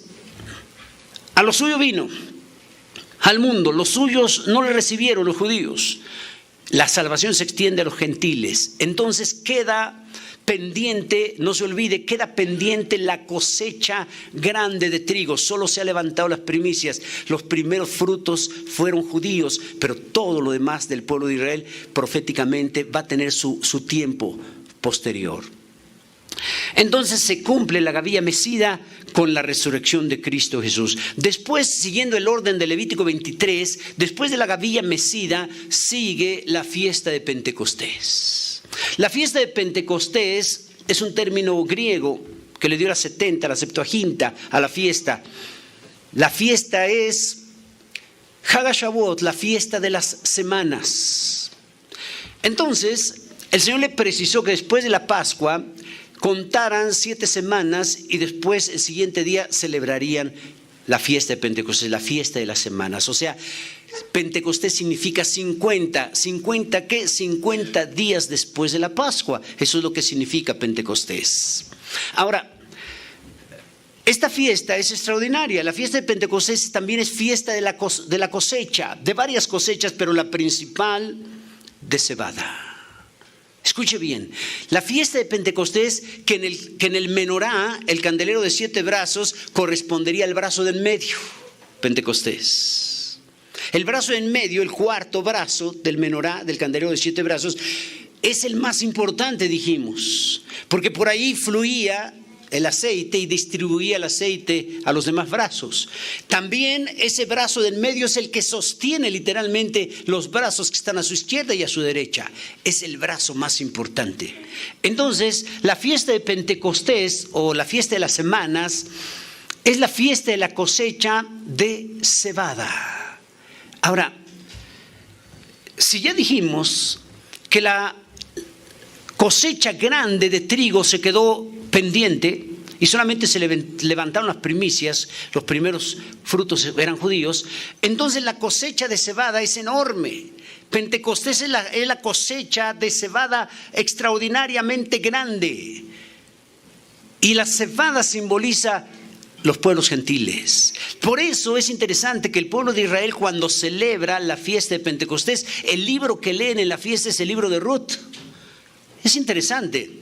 a lo suyo vino, al mundo, los suyos no le recibieron, los judíos. La salvación se extiende a los gentiles. Entonces queda pendiente, no se olvide, queda pendiente la cosecha grande de trigo. Solo se han levantado las primicias. Los primeros frutos fueron judíos, pero todo lo demás del pueblo de Israel proféticamente va a tener su tiempo posterior. Entonces se cumple la gavilla mecida con la resurrección de Cristo Jesús. Después, siguiendo el orden de Levítico 23, después de la gavilla mecida sigue la fiesta de Pentecostés. La fiesta de Pentecostés es un término griego que le dio la 70, la Septuaginta a la fiesta. La fiesta es Hag HaShavuot, la fiesta de las semanas. Entonces, el Señor le precisó que después de la Pascua contaran 7 semanas y después el siguiente día celebrarían la fiesta de Pentecostés, la fiesta de las semanas. O sea, Pentecostés significa 50. ¿50 qué? 50 días después de la Pascua. Eso es lo que significa Pentecostés. Ahora, esta fiesta es extraordinaria. La fiesta de Pentecostés también es fiesta de la cosecha, de varias cosechas, pero la principal de cebada. Escuche bien, la fiesta de Pentecostés, que en el menorá, el candelero de 7 brazos, correspondería al brazo del medio, Pentecostés. El brazo en medio, el cuarto brazo del menorá, del candelero de 7 brazos, es el más importante, dijimos, porque por ahí fluía el aceite y distribuía el aceite a los demás brazos. También ese brazo del medio es el que sostiene literalmente los brazos que están a su izquierda y a su derecha. Es el brazo más importante. Entonces, la fiesta de Pentecostés o la fiesta de las semanas es la fiesta de la cosecha de cebada. Ahora, si ya dijimos que la cosecha grande de trigo se quedó pendiente, y solamente se levantaron las primicias, los primeros frutos eran judíos, entonces la cosecha de cebada es enorme. Pentecostés es la cosecha de cebada extraordinariamente grande. Y la cebada simboliza los pueblos gentiles. Por eso es interesante que el pueblo de Israel, cuando celebra la fiesta de Pentecostés, el libro que leen en la fiesta es el libro de Ruth. Es interesante.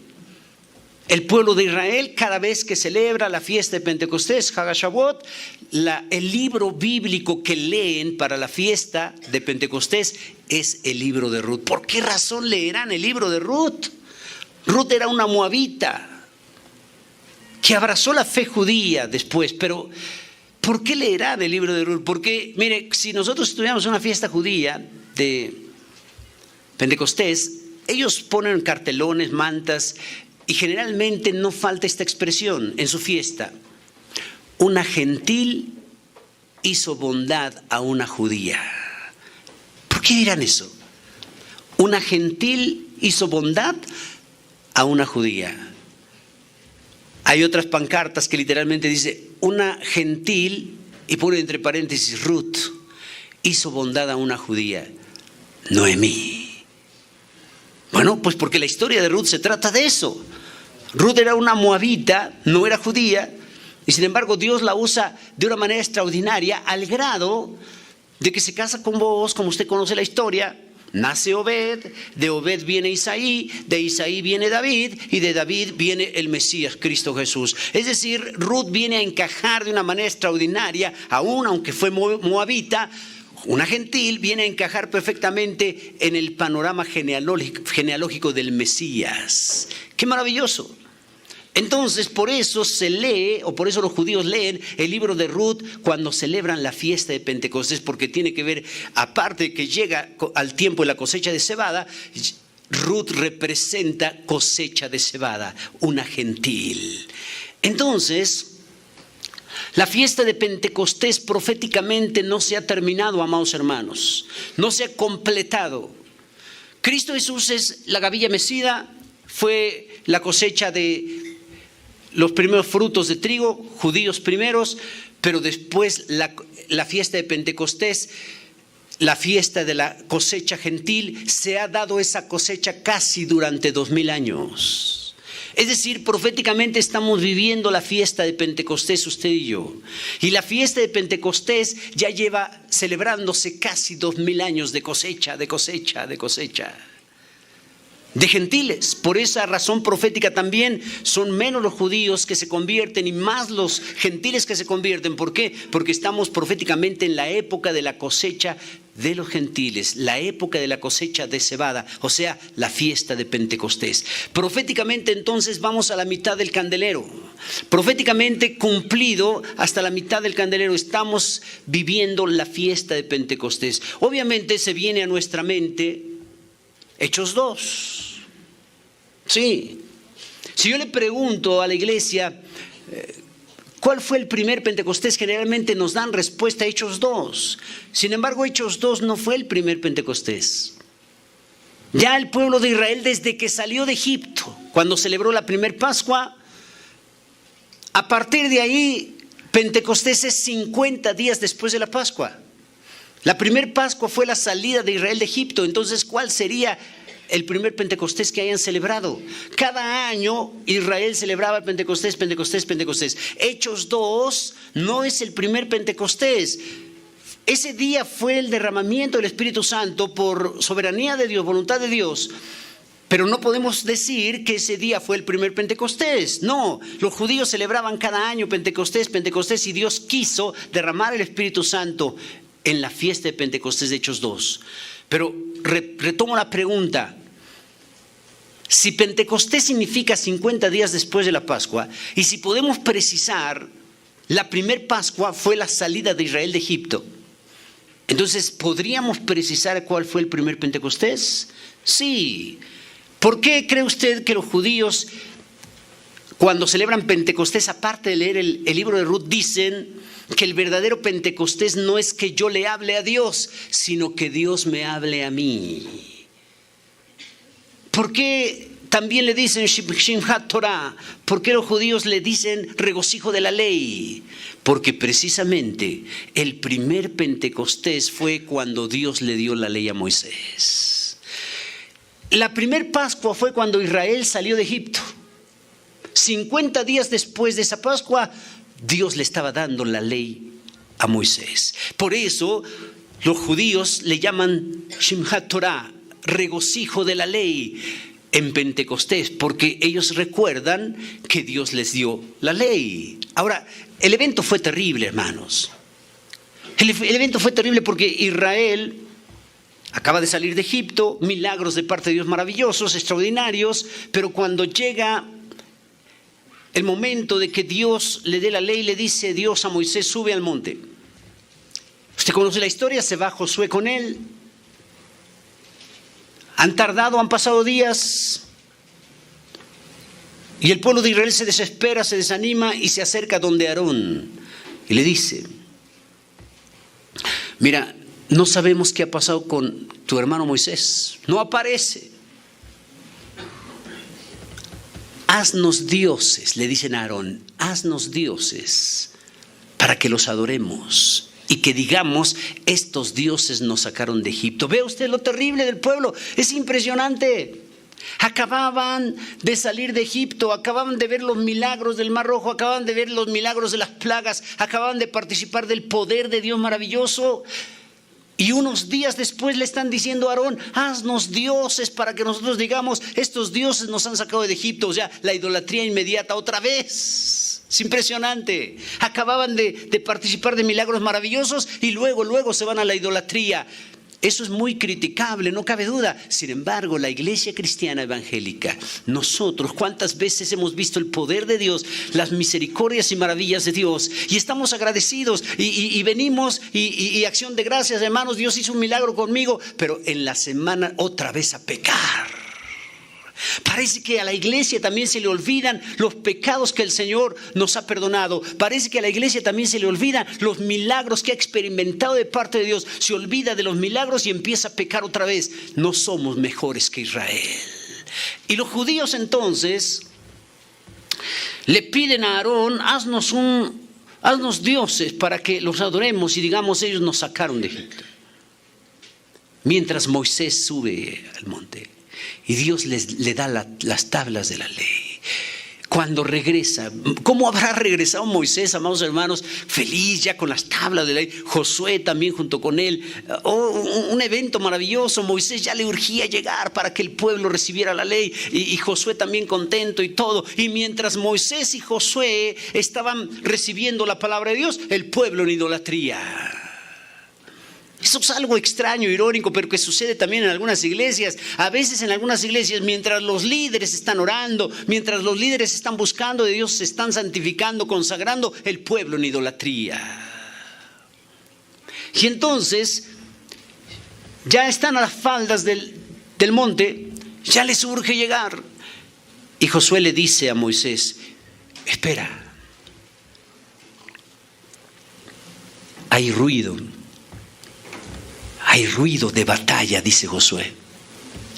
El pueblo de Israel, cada vez que celebra la fiesta de Pentecostés, Hag HaShavuot, el libro bíblico que leen para la fiesta de Pentecostés es el libro de Ruth. ¿Por qué razón leerán el libro de Ruth? Ruth era una moabita que abrazó la fe judía después, pero ¿por qué leerán el libro de Ruth? Porque, mire, si nosotros estudiamos una fiesta judía de Pentecostés, ellos ponen cartelones, mantas, y generalmente no falta esta expresión en su fiesta: una gentil hizo bondad a una judía. ¿Por qué dirán eso? Una gentil hizo bondad a una judía. Hay otras pancartas que literalmente dice: una gentil, y pone entre paréntesis Ruth, hizo bondad a una judía, Noemí. Bueno, pues porque la historia de Ruth se trata de eso. Ruth era una moabita, no era judía, y sin embargo Dios la usa de una manera extraordinaria, al grado de que se casa con Booz, como usted conoce la historia. Nace Obed, de Obed viene Isaí, de Isaí viene David, y de David viene el Mesías, Cristo Jesús. Es decir, Ruth viene a encajar de una manera extraordinaria, aún aunque fue moabita, una gentil, viene a encajar perfectamente en el panorama genealógico del Mesías. ¡Qué maravilloso! Entonces, por eso se lee, o por eso los judíos leen el libro de Ruth cuando celebran la fiesta de Pentecostés, porque tiene que ver, aparte de que llega al tiempo de la cosecha de cebada, Ruth representa cosecha de cebada, una gentil. Entonces, la fiesta de Pentecostés proféticamente no se ha terminado, amados hermanos, no se ha completado. Cristo Jesús es la gavilla mecida, fue la cosecha de los primeros frutos de trigo, judíos primeros, pero después la fiesta de Pentecostés, la fiesta de la cosecha gentil, se ha dado esa cosecha casi durante 2000 años. Es decir, proféticamente estamos viviendo la fiesta de Pentecostés usted y yo. Y la fiesta de Pentecostés ya lleva celebrándose casi 2000 años de cosecha, de cosecha, de cosecha. De gentiles. Por esa razón profética también son menos los judíos que se convierten y más los gentiles que se convierten. ¿Por qué? Porque estamos proféticamente en la época de la cosecha de los gentiles, la época de la cosecha de cebada, o sea, la fiesta de Pentecostés. Proféticamente entonces vamos a la mitad del candelero. Proféticamente cumplido hasta la mitad del candelero estamos viviendo la fiesta de Pentecostés. Obviamente se viene a nuestra mente Hechos 2. Sí. Si yo le pregunto a la iglesia ¿cuál fue el primer Pentecostés? Generalmente nos dan respuesta a Hechos 2. Sin embargo, Hechos 2 no fue el primer Pentecostés. Ya el pueblo de Israel, desde que salió de Egipto, cuando celebró la primer Pascua, a partir de ahí, Pentecostés es 50 días después de la Pascua. La primer Pascua fue la salida de Israel de Egipto. Entonces, ¿cuál sería el primer Pentecostés que hayan celebrado? Cada año Israel celebraba el Pentecostés, Pentecostés, Pentecostés. Hechos 2 no es el primer Pentecostés. Ese día fue el derramamiento del Espíritu Santo por soberanía de Dios, voluntad de Dios. Pero no podemos decir que ese día fue el primer Pentecostés. No, los judíos celebraban cada año Pentecostés, Pentecostés, y Dios quiso derramar el Espíritu Santo en la fiesta de Pentecostés de Hechos 2. Pero retomo la pregunta. Si Pentecostés significa 50 días después de la Pascua, y si podemos precisar, la primer Pascua fue la salida de Israel de Egipto, entonces, ¿podríamos precisar cuál fue el primer Pentecostés? Sí. ¿Por qué cree usted que los judíos, cuando celebran Pentecostés, aparte de leer el libro de Ruth, dicen que el verdadero Pentecostés no es que yo le hable a Dios, sino que Dios me hable a mí? ¿Por qué también le dicen Shimhat Torah. ¿Por qué los judíos le dicen regocijo de la ley? Porque precisamente el primer Pentecostés fue cuando Dios le dio la ley a Moisés. La primer Pascua fue cuando Israel salió de Egipto. 50 días después de esa Pascua, Dios le estaba dando la ley a Moisés. Por eso los judíos le llaman Shimhat Torah, regocijo de la ley, en Pentecostés, porque ellos recuerdan que Dios les dio la ley. Ahora, el evento fue terrible, hermanos. El evento fue terrible porque Israel acaba de salir de Egipto, milagros de parte de Dios maravillosos, extraordinarios, pero cuando llega el momento de que Dios le dé la ley, le dice Dios a Moisés, sube al monte. Usted conoce la historia, se va Josué con él. Han tardado, han pasado días. Y el pueblo de Israel se desespera, se desanima y se acerca donde Aarón. Y le dice, mira, no sabemos qué ha pasado con tu hermano Moisés. No aparece. Haznos dioses, le dicen a Aarón, haznos dioses para que los adoremos y que digamos, estos dioses nos sacaron de Egipto. ¿Ve usted lo terrible del pueblo? Es impresionante. Acababan de salir de Egipto, acababan de ver los milagros del Mar Rojo, acababan de ver los milagros de las plagas, acababan de participar del poder de Dios maravilloso. Y unos días después le están diciendo a Aarón, haznos dioses para que nosotros digamos, estos dioses nos han sacado de Egipto. O sea, la idolatría inmediata otra vez. Es impresionante. Acababan de participar de milagros maravillosos y luego se van a la idolatría. Eso es muy criticable, no cabe duda. Sin embargo, la iglesia cristiana evangélica, nosotros, ¿cuántas veces hemos visto el poder de Dios, las misericordias y maravillas de Dios? Y estamos agradecidos y venimos y acción de gracias, hermanos, Dios hizo un milagro conmigo, pero en la semana otra vez a pecar. Parece que a la iglesia también se le olvidan los pecados que el Señor nos ha perdonado. Parece que a la iglesia también se le olvidan los milagros que ha experimentado de parte de Dios. Se olvida de los milagros y empieza a pecar otra vez. No somos mejores que Israel. Y los judíos entonces le piden a Aarón, haznos dioses para que los adoremos y digamos, ellos nos sacaron de Egipto. Mientras Moisés sube al monte. Y Dios le da las tablas de la ley. Cuando regresa, ¿cómo habrá regresado Moisés, amados hermanos? Feliz ya con las tablas de la ley. Josué también junto con él. Un evento maravilloso. Moisés ya le urgía llegar para que el pueblo recibiera la ley. Y Josué también contento y todo. Y mientras Moisés y Josué estaban recibiendo la palabra de Dios, el pueblo en idolatría. Eso es algo extraño, irónico, pero que sucede también en algunas iglesias. A veces en algunas iglesias, mientras los líderes están orando, mientras los líderes están buscando de Dios, se están santificando, consagrando, el pueblo en idolatría. Y entonces, ya están a las faldas del monte, ya les urge llegar. Y Josué le dice a Moisés, espera, hay ruido. Hay ruido de batalla, dice Josué.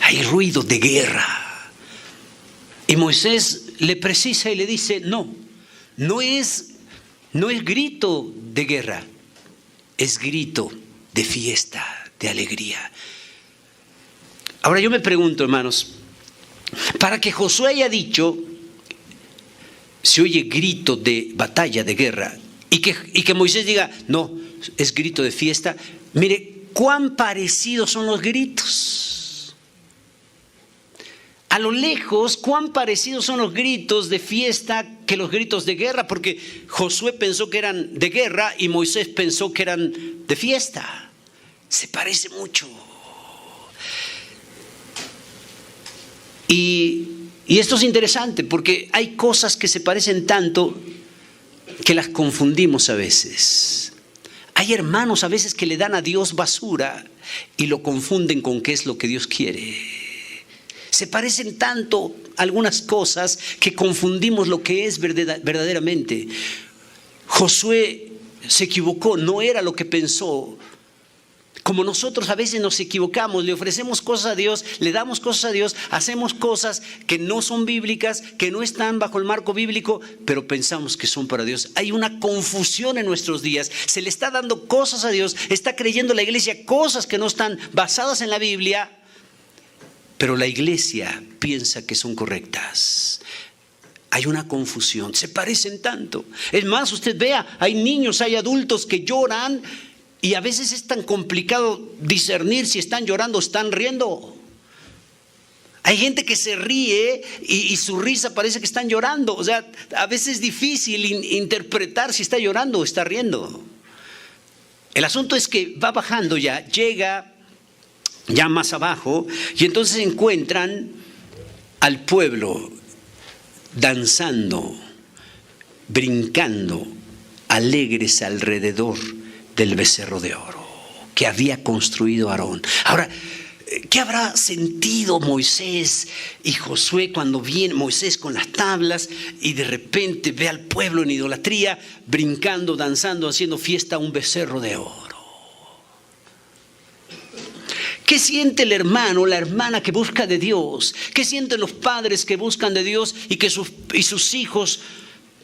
Hay ruido de guerra. Y Moisés le precisa y le dice, no es grito de guerra, es grito de fiesta, de alegría. Ahora yo me pregunto, hermanos, para que Josué haya dicho, se oye grito de batalla, de guerra, y que Moisés diga, no, es grito de fiesta, mire, cuán parecidos son los gritos. A lo lejos, cuán parecidos son los gritos de fiesta que los gritos de guerra, porque Josué pensó que eran de guerra y Moisés pensó que eran de fiesta. Se parece mucho. Y esto es interesante porque hay cosas que se parecen tanto que las confundimos a veces. Hay hermanos a veces que le dan a Dios basura y lo confunden con qué es lo que Dios quiere. Se parecen tanto algunas cosas que confundimos lo que es verdaderamente. Josué se equivocó, no era lo que pensó. Como nosotros a veces nos equivocamos, le ofrecemos cosas a Dios, le damos cosas a Dios, hacemos cosas que no son bíblicas, que no están bajo el marco bíblico, pero pensamos que son para Dios. Hay una confusión en nuestros días. Se le está dando cosas a Dios, está creyendo la iglesia cosas que no están basadas en la Biblia, pero la iglesia piensa que son correctas. Hay una confusión, se parecen tanto. Es más, usted vea, hay niños, hay adultos que lloran y a veces es tan complicado discernir si están llorando o están riendo. Hay gente que se ríe y su risa parece que están llorando. O sea, a veces es difícil interpretar si está llorando o está riendo. El asunto es que va bajando ya, llega ya más abajo y entonces encuentran al pueblo danzando, brincando, alegres alrededor del becerro de oro que había construido Aarón. Ahora, ¿qué habrá sentido Moisés y Josué cuando viene Moisés con las tablas y de repente ve al pueblo en idolatría, brincando, danzando, haciendo fiesta a un becerro de oro? ¿Qué siente el hermano, la hermana que busca de Dios? ¿Qué sienten los padres que buscan de Dios y sus hijos?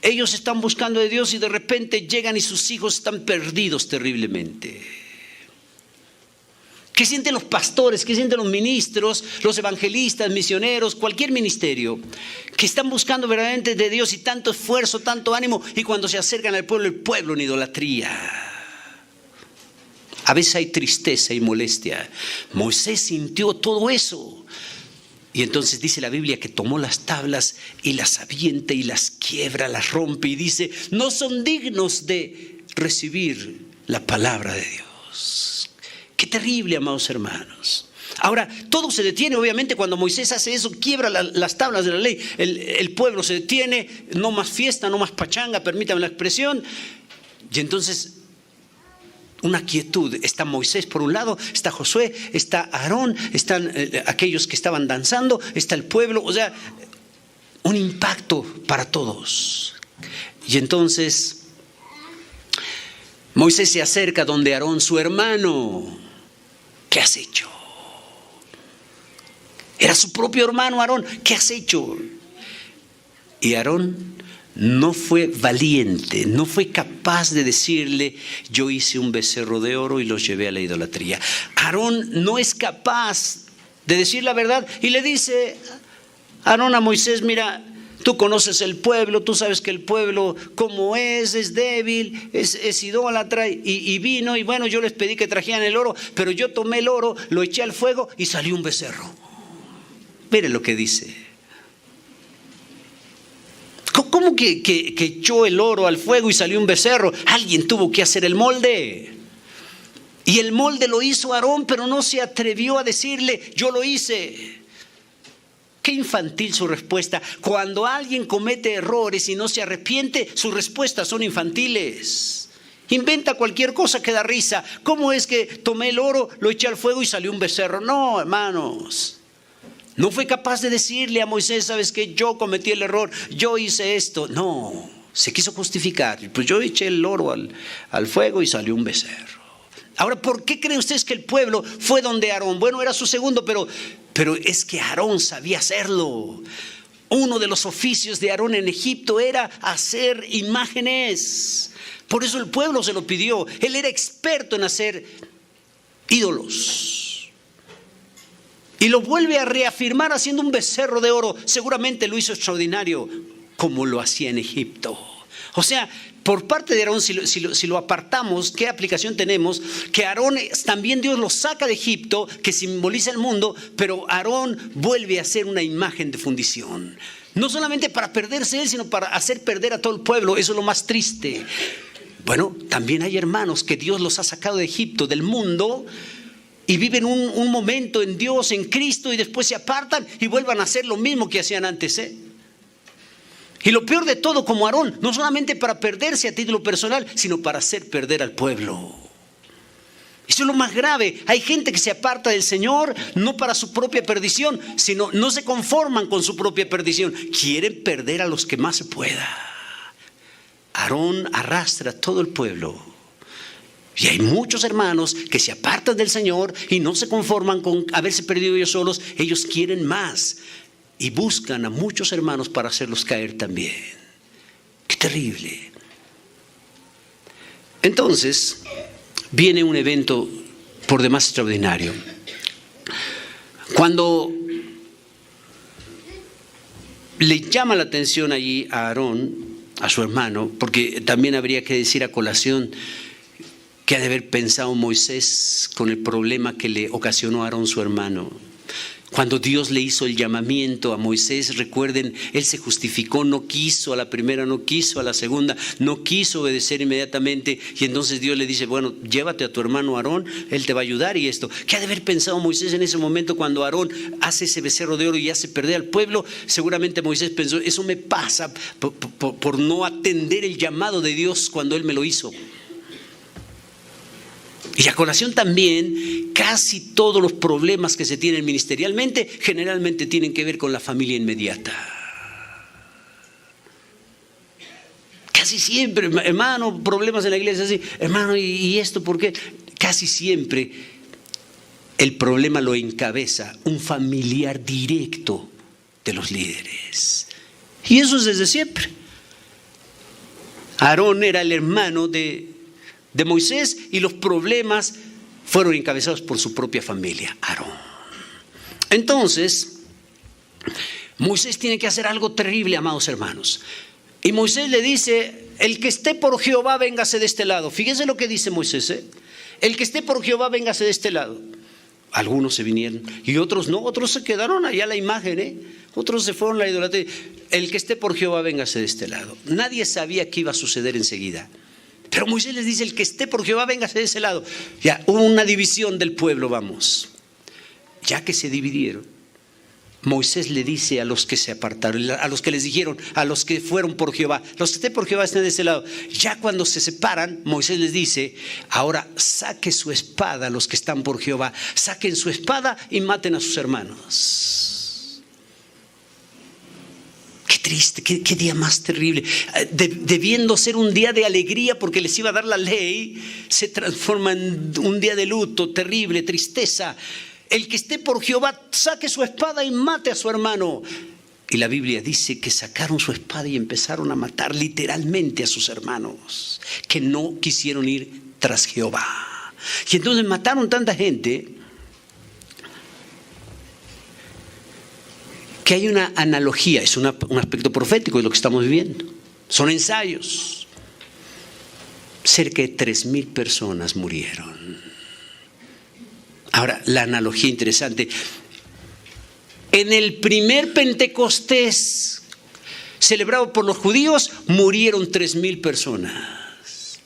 Ellos están buscando de Dios y de repente llegan y sus hijos están perdidos terriblemente. ¿Qué sienten los pastores? ¿Qué sienten los ministros, los evangelistas, misioneros, cualquier ministerio? Que están buscando verdaderamente de Dios y tanto esfuerzo, tanto ánimo, y cuando se acercan al pueblo, el pueblo en idolatría. A veces hay tristeza y molestia. Moisés sintió todo eso. Y entonces dice la Biblia que tomó las tablas y las avienta y las quiebra, las rompe y dice, no son dignos de recibir la palabra de Dios. Qué terrible, amados hermanos. Ahora, todo se detiene, obviamente, cuando Moisés hace eso, quiebra las tablas de la ley. El pueblo se detiene, no más fiesta, no más pachanga, permítame la expresión. Y entonces una quietud. Está Moisés por un lado, está Josué, está Aarón, están aquellos que estaban danzando, está el pueblo. O sea, un impacto para todos. Y entonces Moisés se acerca donde Aarón, su hermano. ¿Qué has hecho? Era su propio hermano Aarón. ¿Qué has hecho? Y Aarón no fue valiente, no fue capaz de decirle, yo hice un becerro de oro y los llevé a la idolatría. Aarón no es capaz de decir la verdad y le dice Aarón a Moisés, mira, tú conoces el pueblo, tú sabes que el pueblo como es débil, es idólatra y vino y bueno, yo les pedí que trajeran el oro, pero yo tomé el oro, lo eché al fuego y salió un becerro. Mire lo que dice. ¿Cómo que echó el oro al fuego y salió un becerro? Alguien tuvo que hacer el molde. Y el molde lo hizo Aarón, pero no se atrevió a decirle, yo lo hice. Qué infantil su respuesta. Cuando alguien comete errores y no se arrepiente, sus respuestas son infantiles. Inventa cualquier cosa que da risa. ¿Cómo es que tomé el oro, lo eché al fuego y salió un becerro? No, hermanos. No fue capaz de decirle a Moisés, ¿sabes qué? Yo cometí el error, yo hice esto. No, se quiso justificar. Pues yo eché el oro al fuego y salió un becerro. Ahora, ¿por qué creen ustedes que el pueblo fue donde Aarón? Bueno, era su segundo, pero es que Aarón sabía hacerlo. Uno de los oficios de Aarón en Egipto era hacer imágenes. Por eso el pueblo se lo pidió. Él era experto en hacer ídolos. Y lo vuelve a reafirmar haciendo un becerro de oro. Seguramente lo hizo extraordinario, como lo hacía en Egipto. O sea, por parte de Aarón, si lo apartamos, ¿qué aplicación tenemos? Que Aarón también Dios lo saca de Egipto, que simboliza el mundo, pero Aarón vuelve a ser una imagen de fundición. No solamente para perderse él, sino para hacer perder a todo el pueblo. Eso es lo más triste. Bueno, también hay hermanos que Dios los ha sacado de Egipto, del mundo, y viven un momento en Dios, en Cristo, y después se apartan y vuelvan a hacer lo mismo que hacían antes. Y lo peor de todo, como Aarón, no solamente para perderse a título personal, sino para hacer perder al pueblo. Eso es lo más grave. Hay gente que se aparta del Señor no para su propia perdición, sino no se conforman con su propia perdición. Quieren perder a los que más se pueda. Aarón arrastra a todo el pueblo. Y hay muchos hermanos que se apartan del Señor y no se conforman con haberse perdido ellos solos. Ellos quieren más y buscan a muchos hermanos para hacerlos caer también. ¡Qué terrible! Entonces, viene un evento por demás extraordinario. Cuando le llama la atención allí a Aarón, a su hermano, porque también habría que decir a colación que ha de haber pensado Moisés con el problema que le ocasionó a Aarón su hermano. Cuando Dios le hizo el llamamiento a Moisés, recuerden, él se justificó, no quiso a la primera, no quiso a la segunda, no quiso obedecer inmediatamente, y entonces Dios le dice, bueno, llévate a tu hermano Aarón, él te va a ayudar y esto. ¿Qué ha de haber pensado Moisés en ese momento cuando Aarón hace ese becerro de oro y hace perder al pueblo? Seguramente Moisés pensó, eso me pasa por no atender el llamado de Dios cuando él me lo hizo. Y a colación también, casi todos los problemas que se tienen ministerialmente generalmente tienen que ver con la familia inmediata. Casi siempre, hermano, problemas en la iglesia así, hermano, ¿y esto por qué? Casi siempre el problema lo encabeza un familiar directo de los líderes. Y eso es desde siempre. Aarón era el hermano de Moisés y los problemas fueron encabezados por su propia familia, Aarón. Entonces, Moisés tiene que hacer algo terrible, amados hermanos. Y Moisés le dice, el que esté por Jehová, véngase de este lado. Fíjense lo que dice Moisés, el que esté por Jehová, véngase de este lado. Algunos se vinieron y otros no, otros se quedaron allá a la imagen, otros se fueron a la idolatría. El que esté por Jehová, véngase de este lado. Nadie sabía qué iba a suceder enseguida. Pero Moisés les dice, el que esté por Jehová, véngase de ese lado. Ya, hubo una división del pueblo, vamos. Ya que se dividieron, Moisés le dice a los que se apartaron, a los que les dijeron, a los que fueron por Jehová, los que estén por Jehová estén de ese lado. Ya cuando se separan, Moisés les dice, ahora saque su espada los que están por Jehová, saquen su espada y maten a sus hermanos. Qué triste, qué día más terrible. Debiendo ser un día de alegría porque les iba a dar la ley, se transforma en un día de luto, terrible, tristeza. El que esté por Jehová, saque su espada y mate a su hermano. Y la Biblia dice que sacaron su espada y empezaron a matar literalmente a sus hermanos, que no quisieron ir tras Jehová. Y entonces mataron tanta gente que hay una analogía, es un aspecto profético de lo que estamos viviendo. Son ensayos. Cerca de 3,000 personas murieron. Ahora, la analogía interesante. En el primer Pentecostés celebrado por los judíos, murieron 3,000 personas.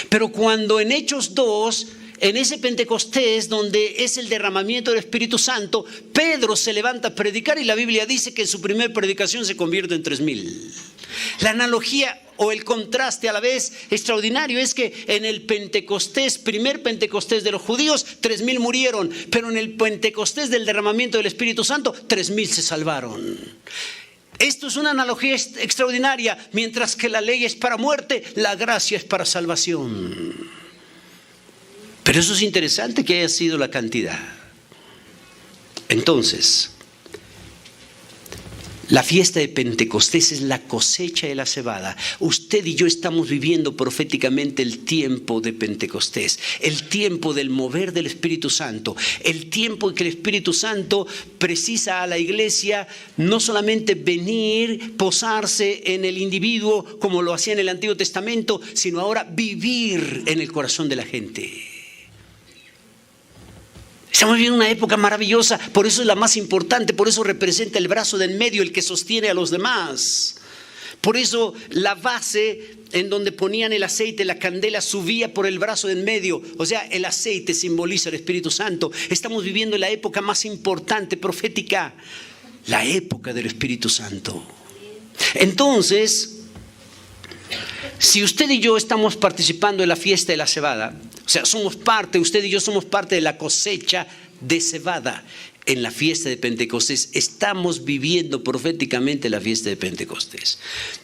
Pero cuando en Hechos 2, en ese Pentecostés donde es el derramamiento del Espíritu Santo, Pedro se levanta a predicar y la Biblia dice que en su primera predicación se convierte en 3,000. La analogía o el contraste a la vez extraordinario es que en el Pentecostés, primer Pentecostés de los judíos, 3,000 murieron, pero en el Pentecostés del derramamiento del Espíritu Santo, 3,000 se salvaron. Esto es una analogía extraordinaria. Mientras que la ley es para muerte, la gracia es para salvación. Pero eso es interesante que haya sido la cantidad. Entonces, la fiesta de Pentecostés es la cosecha de la cebada. Usted y yo estamos viviendo proféticamente el tiempo de Pentecostés, el tiempo del mover del Espíritu Santo, el tiempo en que el Espíritu Santo precisa a la iglesia no solamente venir, posarse en el individuo como lo hacía en el Antiguo Testamento, sino ahora vivir en el corazón de la gente. Estamos viviendo una época maravillosa, por eso es la más importante, por eso representa el brazo del medio, el que sostiene a los demás. Por eso la base en donde ponían el aceite, la candela, subía por el brazo del medio. O sea, el aceite simboliza el Espíritu Santo. Estamos viviendo la época más importante, profética, la época del Espíritu Santo. Entonces, si usted y yo estamos participando en la fiesta de la cebada, o sea, somos parte, usted y yo somos parte de la cosecha de cebada en la fiesta de Pentecostés. Estamos viviendo proféticamente la fiesta de Pentecostés.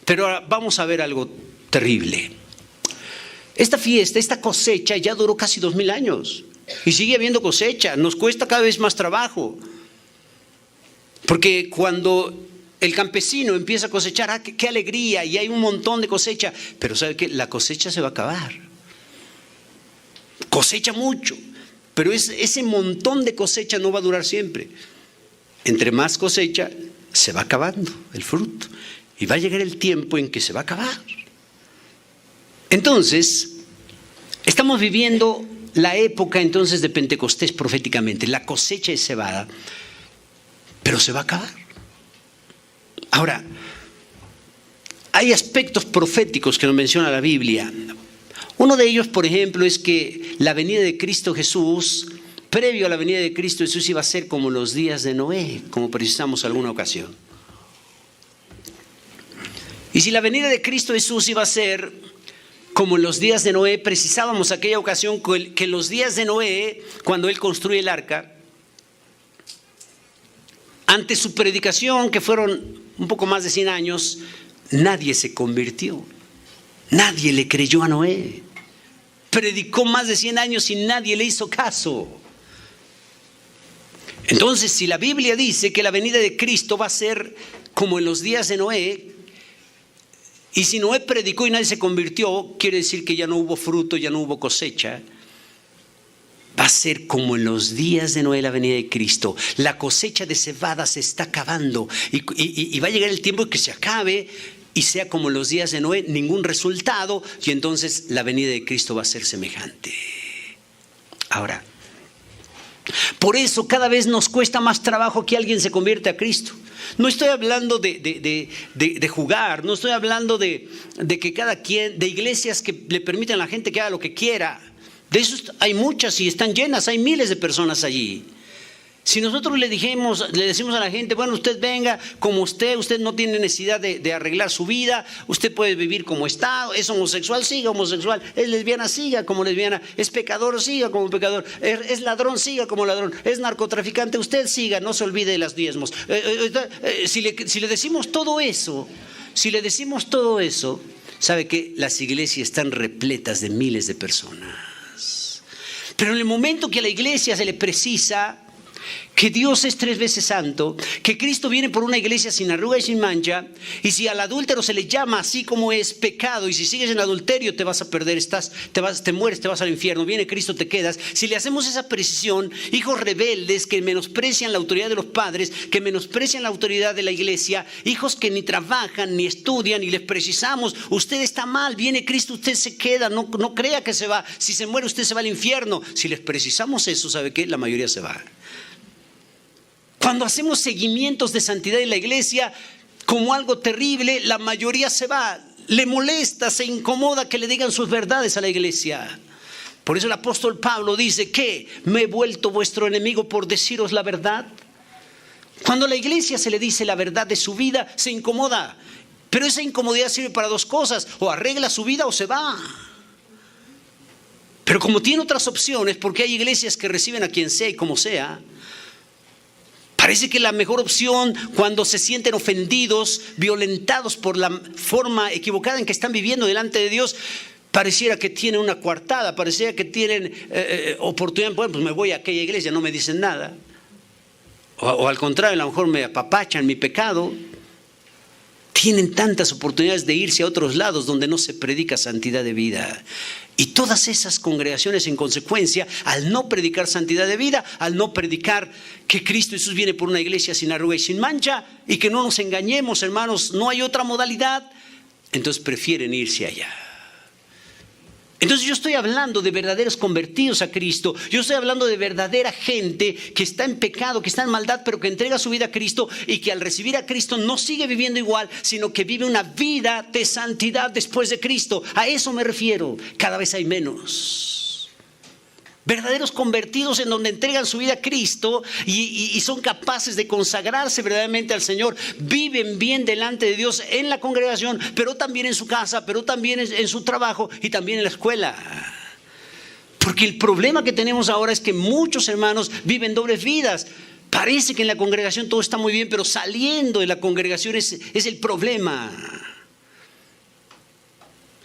Pero ahora vamos a ver algo terrible. Esta fiesta, esta cosecha ya duró casi 2000 años y sigue habiendo cosecha. Nos cuesta cada vez más trabajo. Porque cuando el campesino empieza a cosechar, qué alegría, y hay un montón de cosecha. Pero ¿sabe qué? La cosecha se va a acabar. Cosecha mucho, pero ese montón de cosecha no va a durar siempre. Entre más cosecha, se va acabando el fruto. Y va a llegar el tiempo en que se va a acabar. Entonces, estamos viviendo la época entonces de Pentecostés proféticamente. La cosecha es cebada, pero se va a acabar. Ahora, hay aspectos proféticos que nos menciona la Biblia. Uno de ellos, por ejemplo, es que la venida de Cristo Jesús, previo a la venida de Cristo Jesús, iba a ser como los días de Noé, como precisamos alguna ocasión. Y si la venida de Cristo Jesús iba a ser como en los días de Noé, precisábamos aquella ocasión que en los días de Noé, cuando él construye el arca, ante su predicación, que fueron un poco más de 100 años, nadie se convirtió. Nadie le creyó a Noé. Predicó más de 100 años y nadie le hizo caso. Entonces, si la Biblia dice que la venida de Cristo va a ser como en los días de Noé, y si Noé predicó y nadie se convirtió, quiere decir que ya no hubo fruto, ya no hubo cosecha. Va a ser como en los días de Noé la venida de Cristo. La cosecha de cebada se está acabando y va a llegar el tiempo en que se acabe y sea como en los días de Noé, ningún resultado, y entonces la venida de Cristo va a ser semejante. Ahora, por eso cada vez nos cuesta más trabajo que alguien se convierta a Cristo. No estoy hablando de jugar, no estoy hablando de que cada quien, de iglesias que le permiten a la gente que haga lo que quiera. De esos hay muchas y están llenas, hay miles de personas allí. Si nosotros le decimos a la gente, bueno, usted venga como usted no tiene necesidad de arreglar su vida, usted puede vivir como está, es homosexual, siga homosexual, es lesbiana, siga como lesbiana, es pecador, siga como pecador, es ladrón, siga como ladrón, es narcotraficante, usted siga, no se olvide de los diezmos. Si le decimos todo eso, sabe que las iglesias están repletas de miles de personas. Pero en el momento que a la iglesia se le precisa que Dios es 3 veces santo, que Cristo viene por una iglesia sin arruga y sin mancha, y si al adúltero se le llama así como es pecado, y si sigues en adulterio te vas a perder, te mueres, te vas al infierno, viene Cristo, te quedas. Si le hacemos esa precisión, hijos rebeldes que menosprecian la autoridad de los padres, que menosprecian la autoridad de la iglesia, hijos que ni trabajan, ni estudian, y les precisamos, usted está mal, viene Cristo, usted se queda, no crea que se va, si se muere usted se va al infierno. Si les precisamos eso, ¿sabe qué? La mayoría se va. Cuando hacemos seguimientos de santidad en la iglesia como algo terrible, la mayoría se va, le molesta, se incomoda que le digan sus verdades a la iglesia. Por eso el apóstol Pablo dice que me he vuelto vuestro enemigo por deciros la verdad. Cuando a la iglesia se le dice la verdad de su vida, se incomoda. Pero esa incomodidad sirve para 2 cosas, o arregla su vida o se va. Pero como tiene otras opciones, porque hay iglesias que reciben a quien sea y como sea, parece que la mejor opción, cuando se sienten ofendidos, violentados por la forma equivocada en que están viviendo delante de Dios, pareciera que tienen una coartada, pareciera que tienen oportunidad. Bueno, pues me voy a aquella iglesia, no me dicen nada. O al contrario, a lo mejor me apapachan mi pecado. Tienen tantas oportunidades de irse a otros lados donde no se predica santidad de vida. Y todas esas congregaciones, en consecuencia, al no predicar santidad de vida, al no predicar que Cristo Jesús viene por una iglesia sin arruga y sin mancha, y que no nos engañemos, hermanos, no hay otra modalidad, entonces prefieren irse allá. Entonces yo estoy hablando de verdaderos convertidos a Cristo. Yo estoy hablando de verdadera gente que está en pecado, que está en maldad, pero que entrega su vida a Cristo y que al recibir a Cristo no sigue viviendo igual, sino que vive una vida de santidad después de Cristo. A eso me refiero. Cada vez hay menos. Verdaderos convertidos en donde entregan su vida a Cristo y son capaces de consagrarse verdaderamente al Señor. Viven bien delante de Dios en la congregación, pero también en su casa, pero también en su trabajo y también en la escuela. Porque el problema que tenemos ahora es que muchos hermanos viven dobles vidas. Parece que en la congregación todo está muy bien, pero saliendo de la congregación es el problema.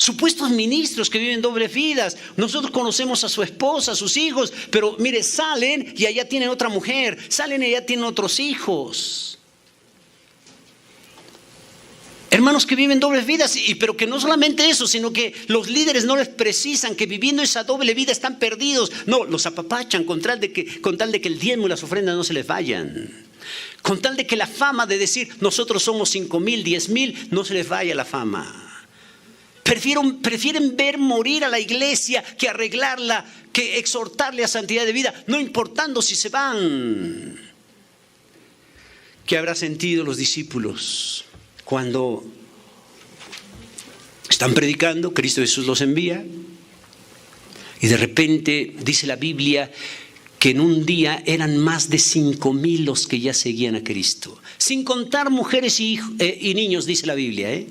Supuestos ministros que viven dobles vidas. Nosotros conocemos a su esposa, a sus hijos, pero mire, salen y allá tienen otra mujer, salen y allá tienen otros hijos. Hermanos que viven dobles vidas, pero que no solamente eso, sino que los líderes no les precisan que viviendo esa doble vida están perdidos. No, los apapachan con tal de que el diezmo y las ofrendas no se les vayan. Con tal de que la fama de decir nosotros somos 5,000, 10,000, no se les vaya la fama. Prefieren ver morir a la iglesia que arreglarla, que exhortarle a santidad de vida, no importando si se van. ¿Qué habrá sentido los discípulos cuando están predicando? Cristo Jesús los envía y de repente dice la Biblia que en un día eran más de 5,000 los que ya seguían a Cristo, sin contar mujeres y niños, dice la Biblia.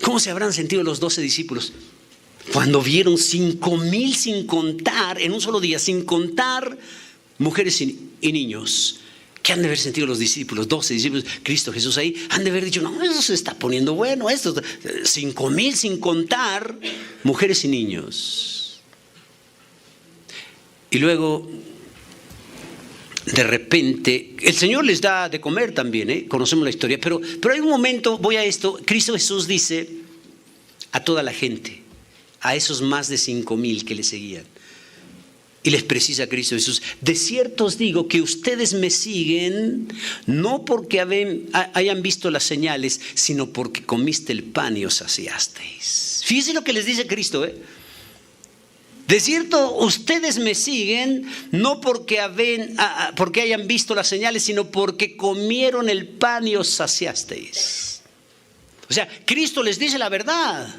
¿Cómo se habrán sentido los 12 discípulos cuando vieron 5,000 sin contar, en un solo día, sin contar mujeres y niños? ¿Qué han de haber sentido los discípulos, 12 discípulos, Cristo Jesús ahí? Han de haber dicho, no, eso se está poniendo bueno, esto, 5,000 sin contar mujeres y niños. Y luego, de repente, el Señor les da de comer también, conocemos la historia, pero hay un momento, voy a esto, Cristo Jesús dice a toda la gente, a esos más de 5,000 que le seguían, y les precisa Cristo Jesús: de cierto os digo que ustedes me siguen no porque hayan visto las señales, sino porque comiste el pan y os saciasteis. Fíjense lo que les dice Cristo, De cierto, ustedes me siguen no porque hayan visto las señales, sino porque comieron el pan y os saciasteis. O sea, Cristo les dice la verdad.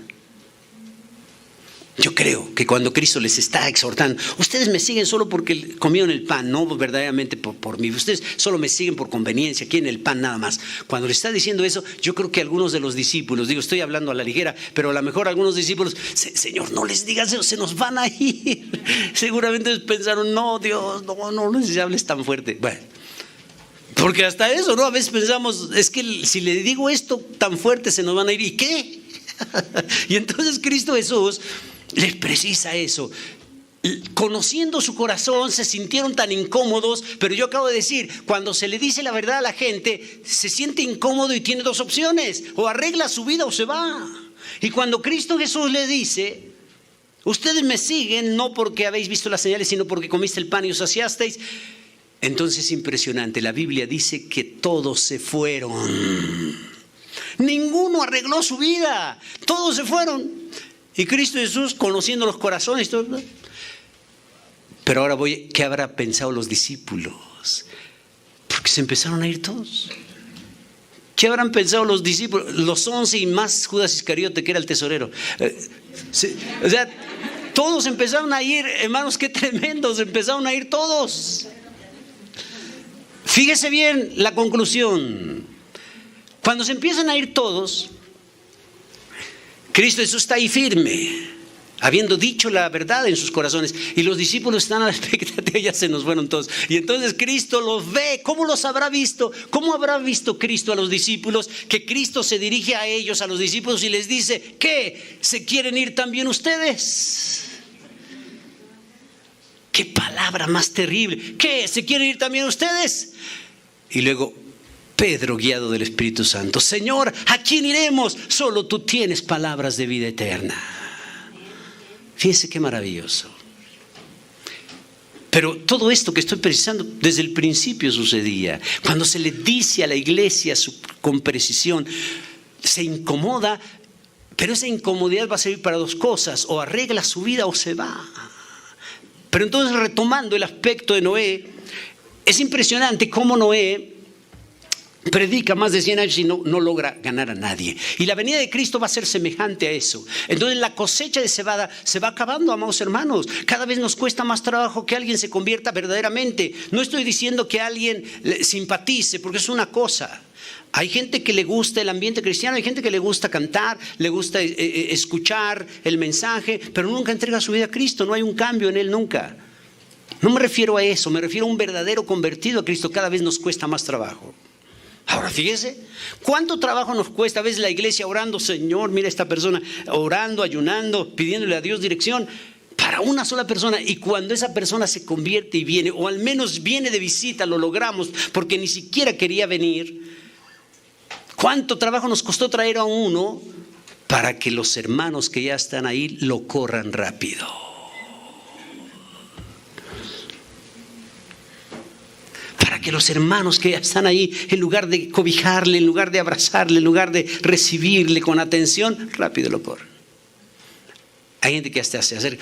Yo creo que cuando Cristo les está exhortando, ustedes me siguen solo porque comieron el pan, no verdaderamente por mí. Ustedes solo me siguen por conveniencia, quieren el pan nada más. Cuando le está diciendo eso, yo creo que algunos de los discípulos, estoy hablando a la ligera, pero a lo mejor algunos discípulos, Señor, no les digas eso, se nos van a ir. Seguramente pensaron, no, Dios, no les hables tan fuerte. Bueno, porque hasta eso, ¿no? A veces pensamos, es que si le digo esto tan fuerte se nos van a ir, ¿y qué? Y entonces Cristo Jesús les precisa eso. Conociendo su corazón, se sintieron tan incómodos, pero yo acabo de decir, cuando se le dice la verdad a la gente, se siente incómodo y tiene dos opciones: o arregla su vida o se va. Y cuando Cristo Jesús le dice, ustedes me siguen no porque habéis visto las señales, sino porque comiste el pan y os saciasteis, entonces es impresionante. La Biblia dice que todos se fueron. Ninguno arregló su vida, todos se fueron. Y Cristo Jesús, conociendo los corazones, todo. Pero ahora ¿qué habrá pensado los discípulos? Porque se empezaron a ir todos. ¿Qué habrán pensado los discípulos? Los 11 y más Judas Iscariote, que era el tesorero. O sea, todos empezaron a ir, hermanos, qué tremendos, empezaron a ir todos. Fíjese bien la conclusión. Cuando se empiezan a ir todos, Cristo Jesús está ahí firme, habiendo dicho la verdad en sus corazones, y los discípulos están a la expectativa, ya se nos fueron todos. Y entonces Cristo los ve. ¿Cómo los habrá visto? ¿Cómo habrá visto Cristo a los discípulos? Que Cristo se dirige a ellos, a los discípulos, y les dice: ¿qué? ¿Se quieren ir también ustedes? ¡Qué palabra más terrible! ¿Qué? ¿Se quieren ir también ustedes? Y luego Pedro, guiado del Espíritu Santo: Señor, ¿a quién iremos? Solo tú tienes palabras de vida eterna. Fíjense qué maravilloso. Pero todo esto que estoy precisando desde el principio sucedía. Cuando se le dice a la iglesia con precisión, se incomoda, pero esa incomodidad va a servir para dos cosas: o arregla su vida o se va. Pero entonces, retomando el aspecto de Noé, es impresionante cómo Noé predica más de 100 años y no logra ganar a nadie. Y la venida de Cristo va a ser semejante a eso. Entonces la cosecha de cebada se va acabando, amados hermanos. Cada vez nos cuesta más trabajo que alguien se convierta verdaderamente. No estoy diciendo que alguien simpatice, porque es una cosa. Hay gente que le gusta el ambiente cristiano, hay gente que le gusta cantar, le gusta escuchar el mensaje, pero nunca entrega su vida a Cristo. No hay un cambio en él nunca. No me refiero a eso, me refiero a un verdadero convertido a Cristo. Cada vez nos cuesta más trabajo. Ahora fíjese, ¿cuánto trabajo nos cuesta a veces la iglesia orando? Señor, mira esta persona orando, ayunando, pidiéndole a Dios dirección para una sola persona, y cuando esa persona se convierte y viene, o al menos viene de visita, lo logramos porque ni siquiera quería venir. ¿Cuánto trabajo nos costó traer a uno para que los hermanos que ya están ahí lo corran rápido? Para que los hermanos que ya están ahí, en lugar de cobijarle, en lugar de abrazarle, en lugar de recibirle con atención, rápido lo corran. Hay gente que hasta se acerca,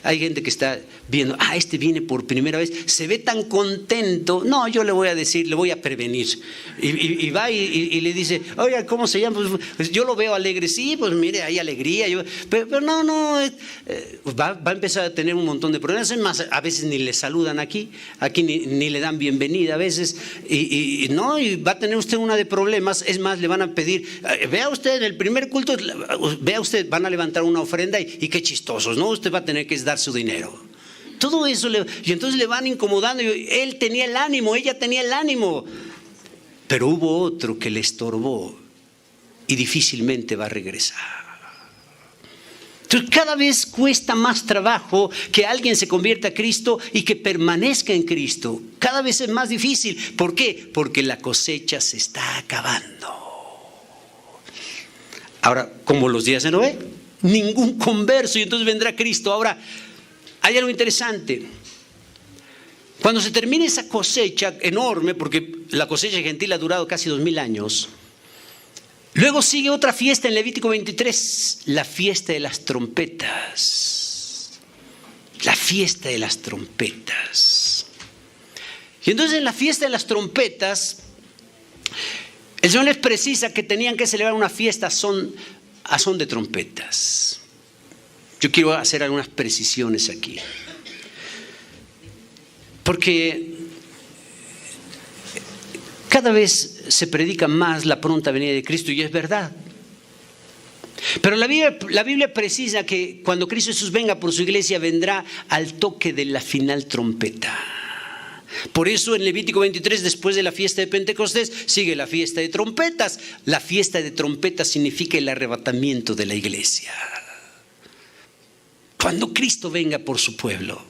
hay gente que está viendo, este viene por primera vez, se ve tan contento. No, yo le voy a decir, le voy a prevenir. Y va y le dice, oiga, ¿cómo se llama? Pues yo lo veo alegre. Sí, pues mire, hay alegría. Pero no, va a empezar a tener un montón de problemas. Es más, a veces ni le saludan aquí ni le dan bienvenida a veces. Y va a tener usted una de problemas. Es más, le van a pedir, vea usted en el primer culto, van a levantar una ofrenda y qué chistosos, ¿no? Usted va a tener que dar su dinero. Todo eso, y entonces le van incomodando. Él tenía el ánimo, ella tenía el ánimo. Pero hubo otro que le estorbó y difícilmente va a regresar. Entonces cada vez cuesta más trabajo que alguien se convierta a Cristo y que permanezca en Cristo. Cada vez es más difícil. ¿Por qué? Porque la cosecha se está acabando. Ahora, como los días de Noé, ningún converso, y entonces vendrá Cristo. Ahora, hay algo interesante. Cuando se termine esa cosecha enorme, porque la cosecha gentil ha durado casi 2000 años, luego sigue otra fiesta en Levítico 23, la fiesta de las trompetas. La fiesta de las trompetas. Y entonces en la fiesta de las trompetas, el Señor les precisa que tenían que celebrar una fiesta a son de trompetas. Yo quiero hacer algunas precisiones aquí, porque cada vez se predica más la pronta venida de Cristo, y es verdad. Pero la Biblia precisa que cuando Cristo Jesús venga por su iglesia, vendrá al toque de la final trompeta. Por eso en Levítico 23, después de la fiesta de Pentecostés, sigue la fiesta de trompetas. La fiesta de trompetas significa el arrebatamiento de la iglesia. Cuando Cristo venga por su pueblo.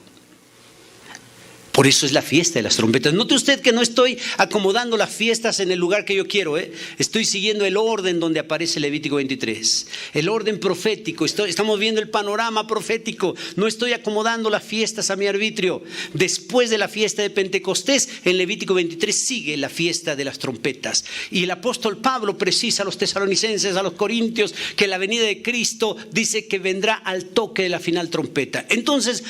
Por eso es la fiesta de las trompetas. Note usted que no estoy acomodando las fiestas en el lugar que yo quiero. Estoy siguiendo el orden donde aparece Levítico 23. El orden profético. Estamos viendo el panorama profético. No estoy acomodando las fiestas a mi arbitrio. Después de la fiesta de Pentecostés, en Levítico 23 sigue la fiesta de las trompetas. Y el apóstol Pablo precisa a los tesalonicenses, a los corintios, que la venida de Cristo dice que vendrá al toque de la final trompeta. Entonces,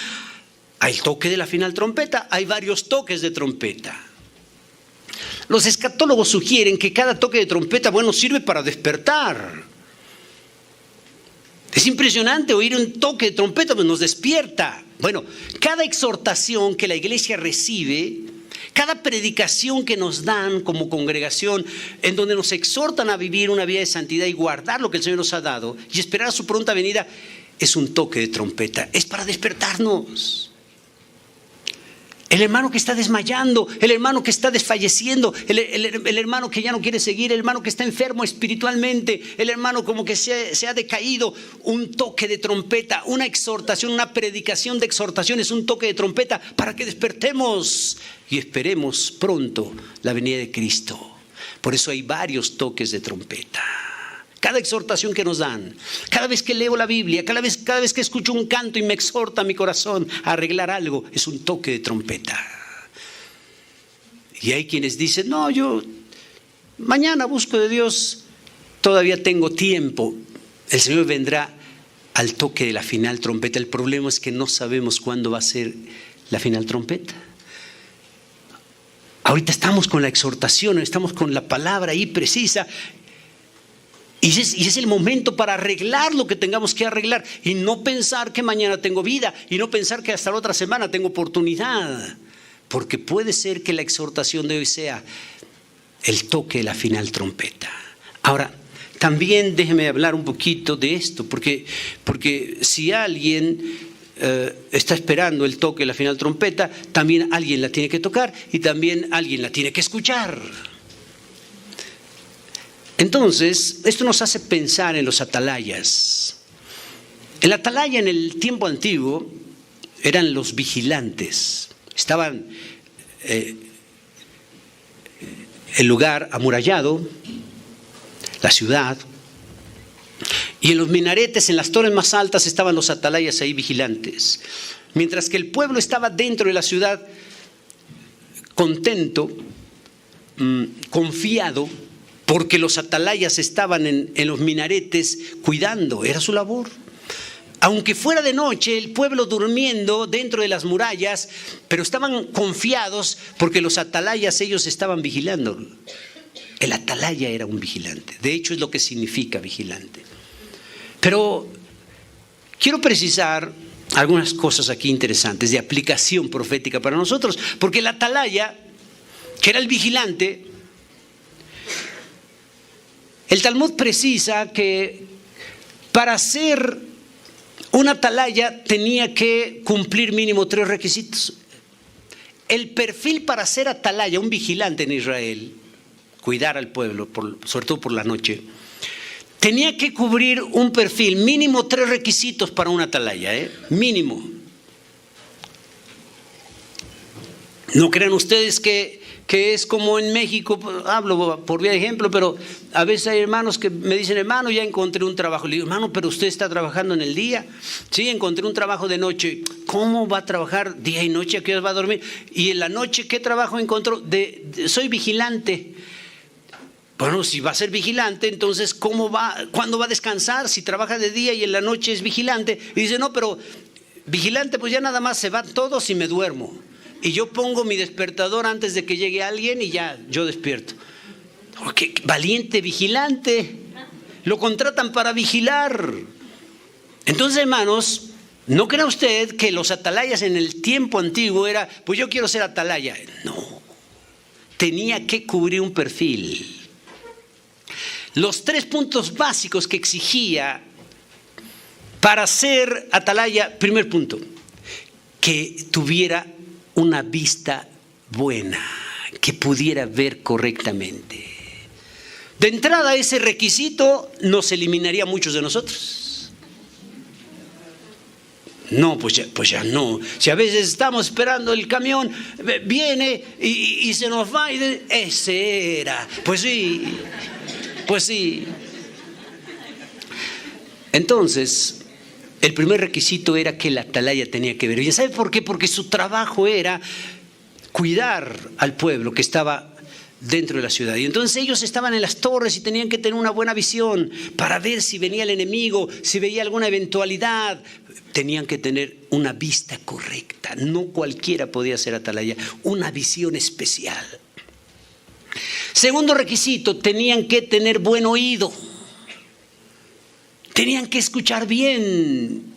hay el toque de la final trompeta, hay varios toques de trompeta. Los escatólogos sugieren que cada toque de trompeta, sirve para despertar. Es impresionante oír un toque de trompeta, pues nos despierta. Cada exhortación que la iglesia recibe, cada predicación que nos dan como congregación, en donde nos exhortan a vivir una vida de santidad y guardar lo que el Señor nos ha dado y esperar su pronta venida, es un toque de trompeta, es para despertarnos. El hermano que está desmayando, el hermano que está desfalleciendo, el hermano que ya no quiere seguir, el hermano que está enfermo espiritualmente, el hermano como que se ha decaído. Un toque de trompeta, una exhortación, una predicación de exhortación es un toque de trompeta para que despertemos y esperemos pronto la venida de Cristo. Por eso hay varios toques de trompeta. Cada exhortación que nos dan, cada vez que leo la Biblia, cada vez que escucho un canto y me exhorta mi corazón a arreglar algo, es un toque de trompeta. Y hay quienes dicen, no, yo mañana busco de Dios, todavía tengo tiempo. El Señor vendrá al toque de la final trompeta. El problema es que no sabemos cuándo va a ser la final trompeta. Ahorita estamos con la exhortación, estamos con la palabra ahí precisa. Y es el momento para arreglar lo que tengamos que arreglar y no pensar que mañana tengo vida y no pensar que hasta la otra semana tengo oportunidad, porque puede ser que la exhortación de hoy sea el toque de la final trompeta. Ahora, también déjeme hablar un poquito de esto, porque si alguien está esperando el toque de la final trompeta, también alguien la tiene que tocar y también alguien la tiene que escuchar. Entonces, esto nos hace pensar en los atalayas. El atalaya en el tiempo antiguo eran los vigilantes. Estaban el lugar amurallado, la ciudad, y en los minaretes, en las torres más altas, estaban los atalayas ahí vigilantes. Mientras que el pueblo estaba dentro de la ciudad, contento, confiado, porque los atalayas estaban en los minaretes cuidando, era su labor. Aunque fuera de noche, el pueblo durmiendo dentro de las murallas, pero estaban confiados porque los atalayas ellos estaban vigilando. El atalaya era un vigilante, de hecho es lo que significa vigilante. Pero quiero precisar algunas cosas aquí interesantes de aplicación profética para nosotros, porque el atalaya, que era el vigilante, el Talmud precisa que para ser un atalaya tenía que cumplir mínimo 3 requisitos. El perfil para ser atalaya, un vigilante en Israel, cuidar al pueblo, sobre todo por la noche, tenía que cubrir un perfil, mínimo 3 requisitos para un atalaya, mínimo. No crean ustedes que es como en México, hablo por vía de ejemplo, pero a veces hay hermanos que me dicen, hermano, ya encontré un trabajo. Le digo, hermano, pero usted está trabajando en el día. Sí, encontré un trabajo de noche. ¿Cómo va a trabajar día y noche? ¿A qué hora va a dormir? Y en la noche, ¿qué trabajo encontró? Soy vigilante. Bueno, si va a ser vigilante, entonces ¿cuándo va a descansar? Si trabaja de día y en la noche es vigilante. Y dice, no, pero vigilante, pues ya nada más se van todos y me duermo. Y yo pongo mi despertador antes de que llegue alguien y ya yo despierto. Oh, qué valiente vigilante. Lo contratan para vigilar. Entonces, hermanos, no crea usted que los atalayas en el tiempo antiguo era, pues yo quiero ser atalaya. No. Tenía que cubrir un perfil. Los 3 puntos básicos que exigía para ser atalaya, primer punto, que tuviera una vista buena, que pudiera ver correctamente. De entrada, ese requisito nos eliminaría a muchos de nosotros. No, pues ya no. Si a veces estamos esperando el camión, viene y se nos va y dice, ese era. Pues sí. Entonces, el primer requisito era que el atalaya tenía que ver. ¿Y sabe por qué? Porque su trabajo era cuidar al pueblo que estaba dentro de la ciudad. Y entonces ellos estaban en las torres y tenían que tener una buena visión para ver si venía el enemigo, si veía alguna eventualidad. Tenían que tener una vista correcta. No cualquiera podía ser atalaya, una visión especial. Segundo requisito, tenían que tener buen oído. Tenían que escuchar bien.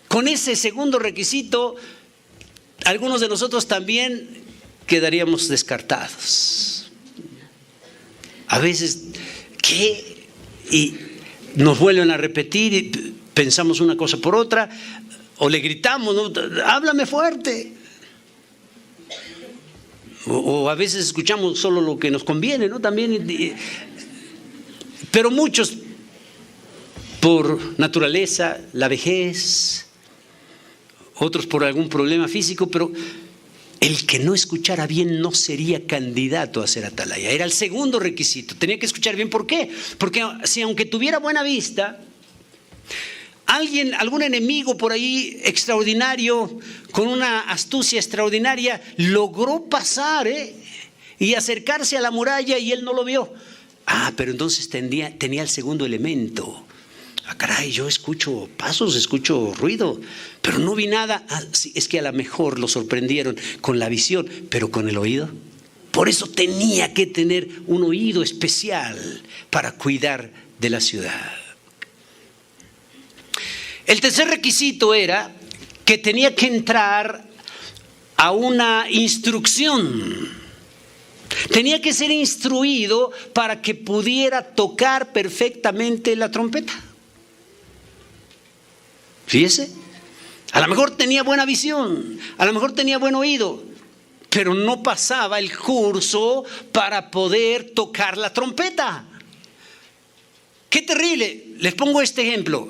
Con ese segundo requisito, algunos de nosotros también quedaríamos descartados. A veces, ¿qué? Y nos vuelven a repetir y pensamos una cosa por otra, o le gritamos, ¿no? Háblame fuerte. O a veces escuchamos solo lo que nos conviene, ¿no? También, pero muchos, por naturaleza, la vejez, otros por algún problema físico, pero el que no escuchara bien no sería candidato a ser atalaya. Era el segundo requisito, tenía que escuchar bien. ¿Por qué? Porque si aunque tuviera buena vista, algún enemigo por ahí extraordinario, con una astucia extraordinaria, logró pasar y acercarse a la muralla y él no lo vio. Pero entonces tenía el segundo elemento. Caray, yo escucho pasos, escucho ruido, pero no vi nada. Sí, es que a lo mejor lo sorprendieron con la visión, pero con el oído. Por eso tenía que tener un oído especial para cuidar de la ciudad. El tercer requisito era que tenía que entrar a una instrucción. Tenía que ser instruido para que pudiera tocar perfectamente la trompeta. Fíjese, a lo mejor tenía buena visión, a lo mejor tenía buen oído, pero no pasaba el curso para poder tocar la trompeta. ¡Qué terrible! Les pongo este ejemplo.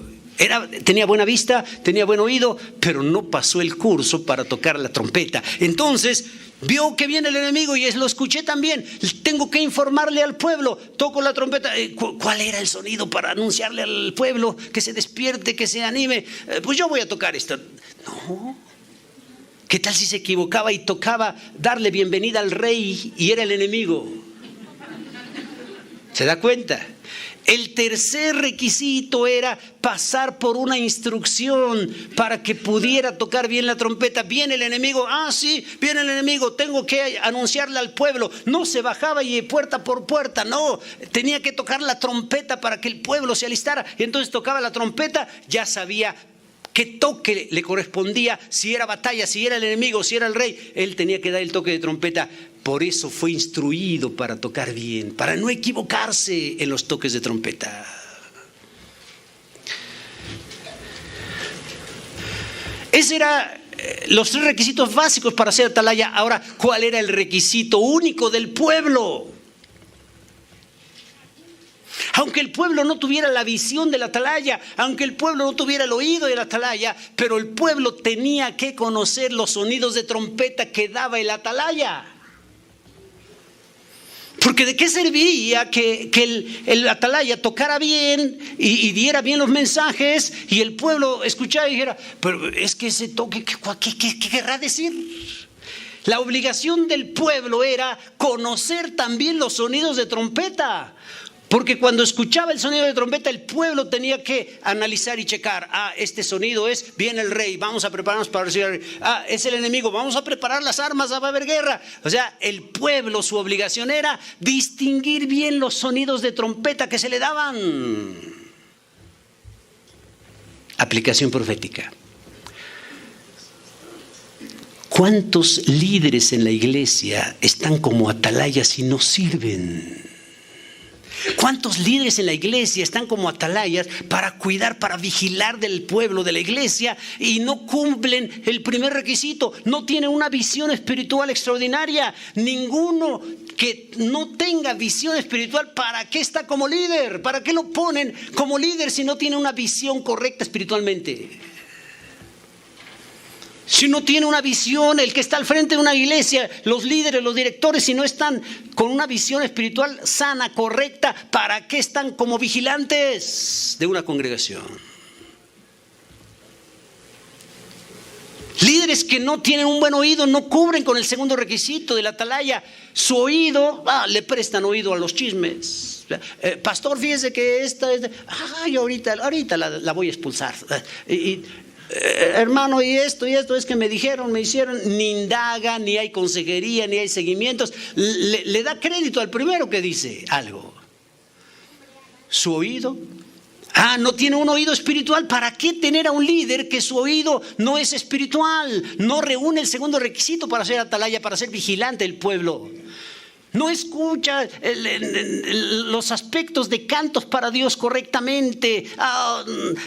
Tenía buena vista, tenía buen oído, pero no pasó el curso para tocar la trompeta. Entonces vio que viene el enemigo y lo escuché también. Tengo que informarle al pueblo. Toco la trompeta. ¿Cuál era el sonido para anunciarle al pueblo que se despierte, que se anime? Pues yo voy a tocar esto. No. ¿Qué tal si se equivocaba y tocaba darle bienvenida al rey y era el enemigo? ¿Se da cuenta? El tercer requisito era pasar por una instrucción para que pudiera tocar bien la trompeta. Viene el enemigo, sí, viene el enemigo, tengo que anunciarle al pueblo. No se bajaba y puerta por puerta, no, tenía que tocar la trompeta para que el pueblo se alistara. Y entonces tocaba la trompeta, ya sabía qué toque le correspondía, si era batalla, si era el enemigo, si era el rey. Él tenía que dar el toque de trompeta. Por eso fue instruido para tocar bien, para no equivocarse en los toques de trompeta. Esos eran los 3 requisitos básicos para ser atalaya. Ahora, ¿cuál era el requisito único del pueblo? Aunque el pueblo no tuviera la visión de la atalaya, aunque el pueblo no tuviera el oído de la atalaya, pero el pueblo tenía que conocer los sonidos de trompeta que daba el atalaya. Porque ¿de qué serviría que el atalaya tocara bien y diera bien los mensajes y el pueblo escuchara y dijera, pero es que ese toque, ¿qué querrá decir? La obligación del pueblo era conocer también los sonidos de trompeta. Porque cuando escuchaba el sonido de trompeta, el pueblo tenía que analizar y checar. Este sonido viene el rey, vamos a prepararnos para recibir al rey. Es el enemigo, vamos a preparar las armas, va a haber guerra. O sea, el pueblo, su obligación era distinguir bien los sonidos de trompeta que se le daban. Aplicación profética. ¿Cuántos líderes en la iglesia están como atalayas y no sirven? ¿Cuántos líderes en la iglesia están como atalayas para cuidar, para vigilar del pueblo de la iglesia y no cumplen el primer requisito? No tienen una visión espiritual extraordinaria. Ninguno que no tenga visión espiritual, ¿para qué está como líder? ¿Para qué lo ponen como líder si no tiene una visión correcta espiritualmente? Si no tiene una visión, el que está al frente de una iglesia, los líderes, los directores, si no están con una visión espiritual sana, correcta, ¿para qué están como vigilantes de una congregación? Líderes que no tienen un buen oído no cubren con el segundo requisito de la atalaya. Su oído, le prestan oído a los chismes. Pastor, fíjese que yo ahorita la voy a expulsar. Hermano, y esto es que me dijeron, me hicieron. Ni indaga, ni hay consejería, ni hay seguimientos. Le da crédito al primero que dice algo. Su oído, no tiene un oído espiritual. ¿Para qué tener a un líder que su oído no es espiritual? No reúne el segundo requisito para ser atalaya, para ser vigilante del pueblo. No escucha los aspectos de cantos para Dios correctamente.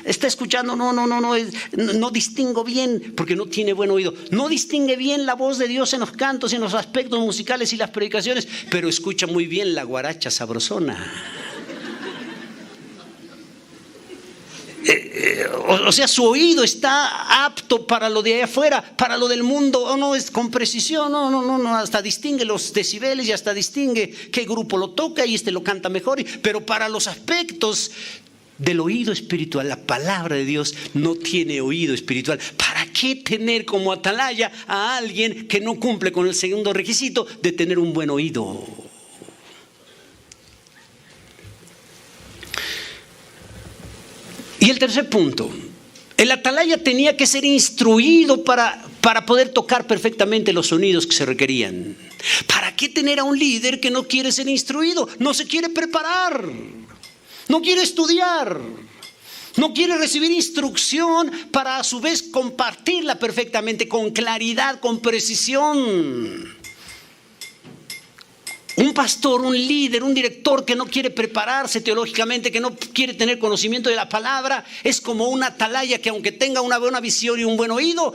Está escuchando, no distingo bien, porque no tiene buen oído. No distingue bien la voz de Dios en los cantos, en los aspectos musicales y las predicaciones, pero escucha muy bien la guaracha sabrosona. O sea, su oído está apto para lo de allá afuera, para lo del mundo. No es con precisión, no, hasta distingue los decibeles y hasta distingue qué grupo lo toca y lo canta mejor. Pero para los aspectos del oído espiritual, la palabra de Dios no tiene oído espiritual. ¿Para qué tener como atalaya a alguien que no cumple con el segundo requisito de tener un buen oído? Y el tercer punto, el atalaya tenía que ser instruido para poder tocar perfectamente los sonidos que se requerían. ¿Para qué tener a un líder que no quiere ser instruido? No se quiere preparar, no quiere estudiar, no quiere recibir instrucción para a su vez compartirla perfectamente, con claridad, con precisión. Un pastor, un líder, un director que no quiere prepararse teológicamente, que no quiere tener conocimiento de la palabra, es como una atalaya que aunque tenga una buena visión y un buen oído,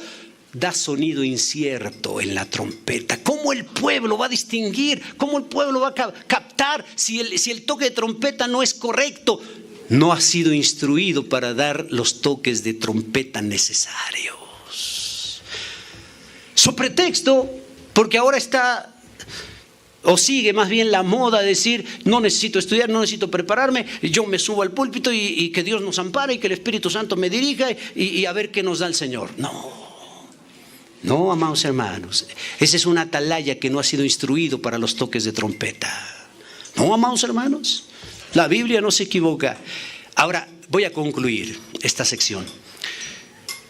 da sonido incierto en la trompeta. ¿Cómo el pueblo va a distinguir? ¿Cómo el pueblo va a captar si el toque de trompeta no es correcto? no ha sido instruido para dar los toques de trompeta necesarios. Su pretexto, porque ahora está, o sigue más bien la moda de decir, no necesito estudiar, no necesito prepararme, yo me subo al púlpito y que Dios nos ampare y que el Espíritu Santo me dirija y a ver qué nos da el Señor. No, amados hermanos, esa es una atalaya que no ha sido instruido para los toques de trompeta. No, amados hermanos, la Biblia no se equivoca. Ahora voy a concluir esta sección.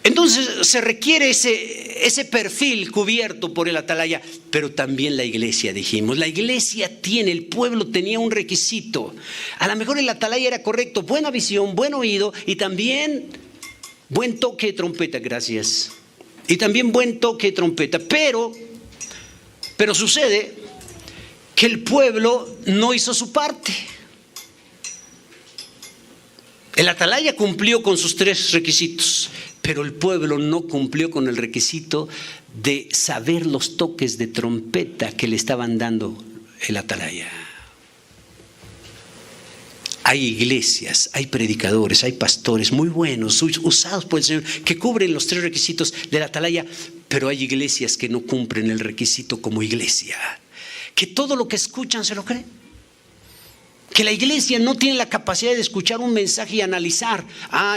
Entonces se requiere ese perfil cubierto por el atalaya, pero también la iglesia, dijimos. La iglesia el pueblo tenía un requisito. A lo mejor el atalaya era correcto, buena visión, buen oído y también buen toque de trompeta, gracias. Y también buen toque de trompeta, pero sucede que el pueblo no hizo su parte. El atalaya cumplió con sus 3 requisitos, pero el pueblo no cumplió con el requisito de saber los toques de trompeta que le estaban dando el atalaya. Hay iglesias, hay predicadores, hay pastores muy buenos, usados por el Señor, que cubren los 3 requisitos del atalaya, pero hay iglesias que no cumplen el requisito como iglesia, que todo lo que escuchan se lo creen. Que la iglesia no tiene la capacidad de escuchar un mensaje y analizar.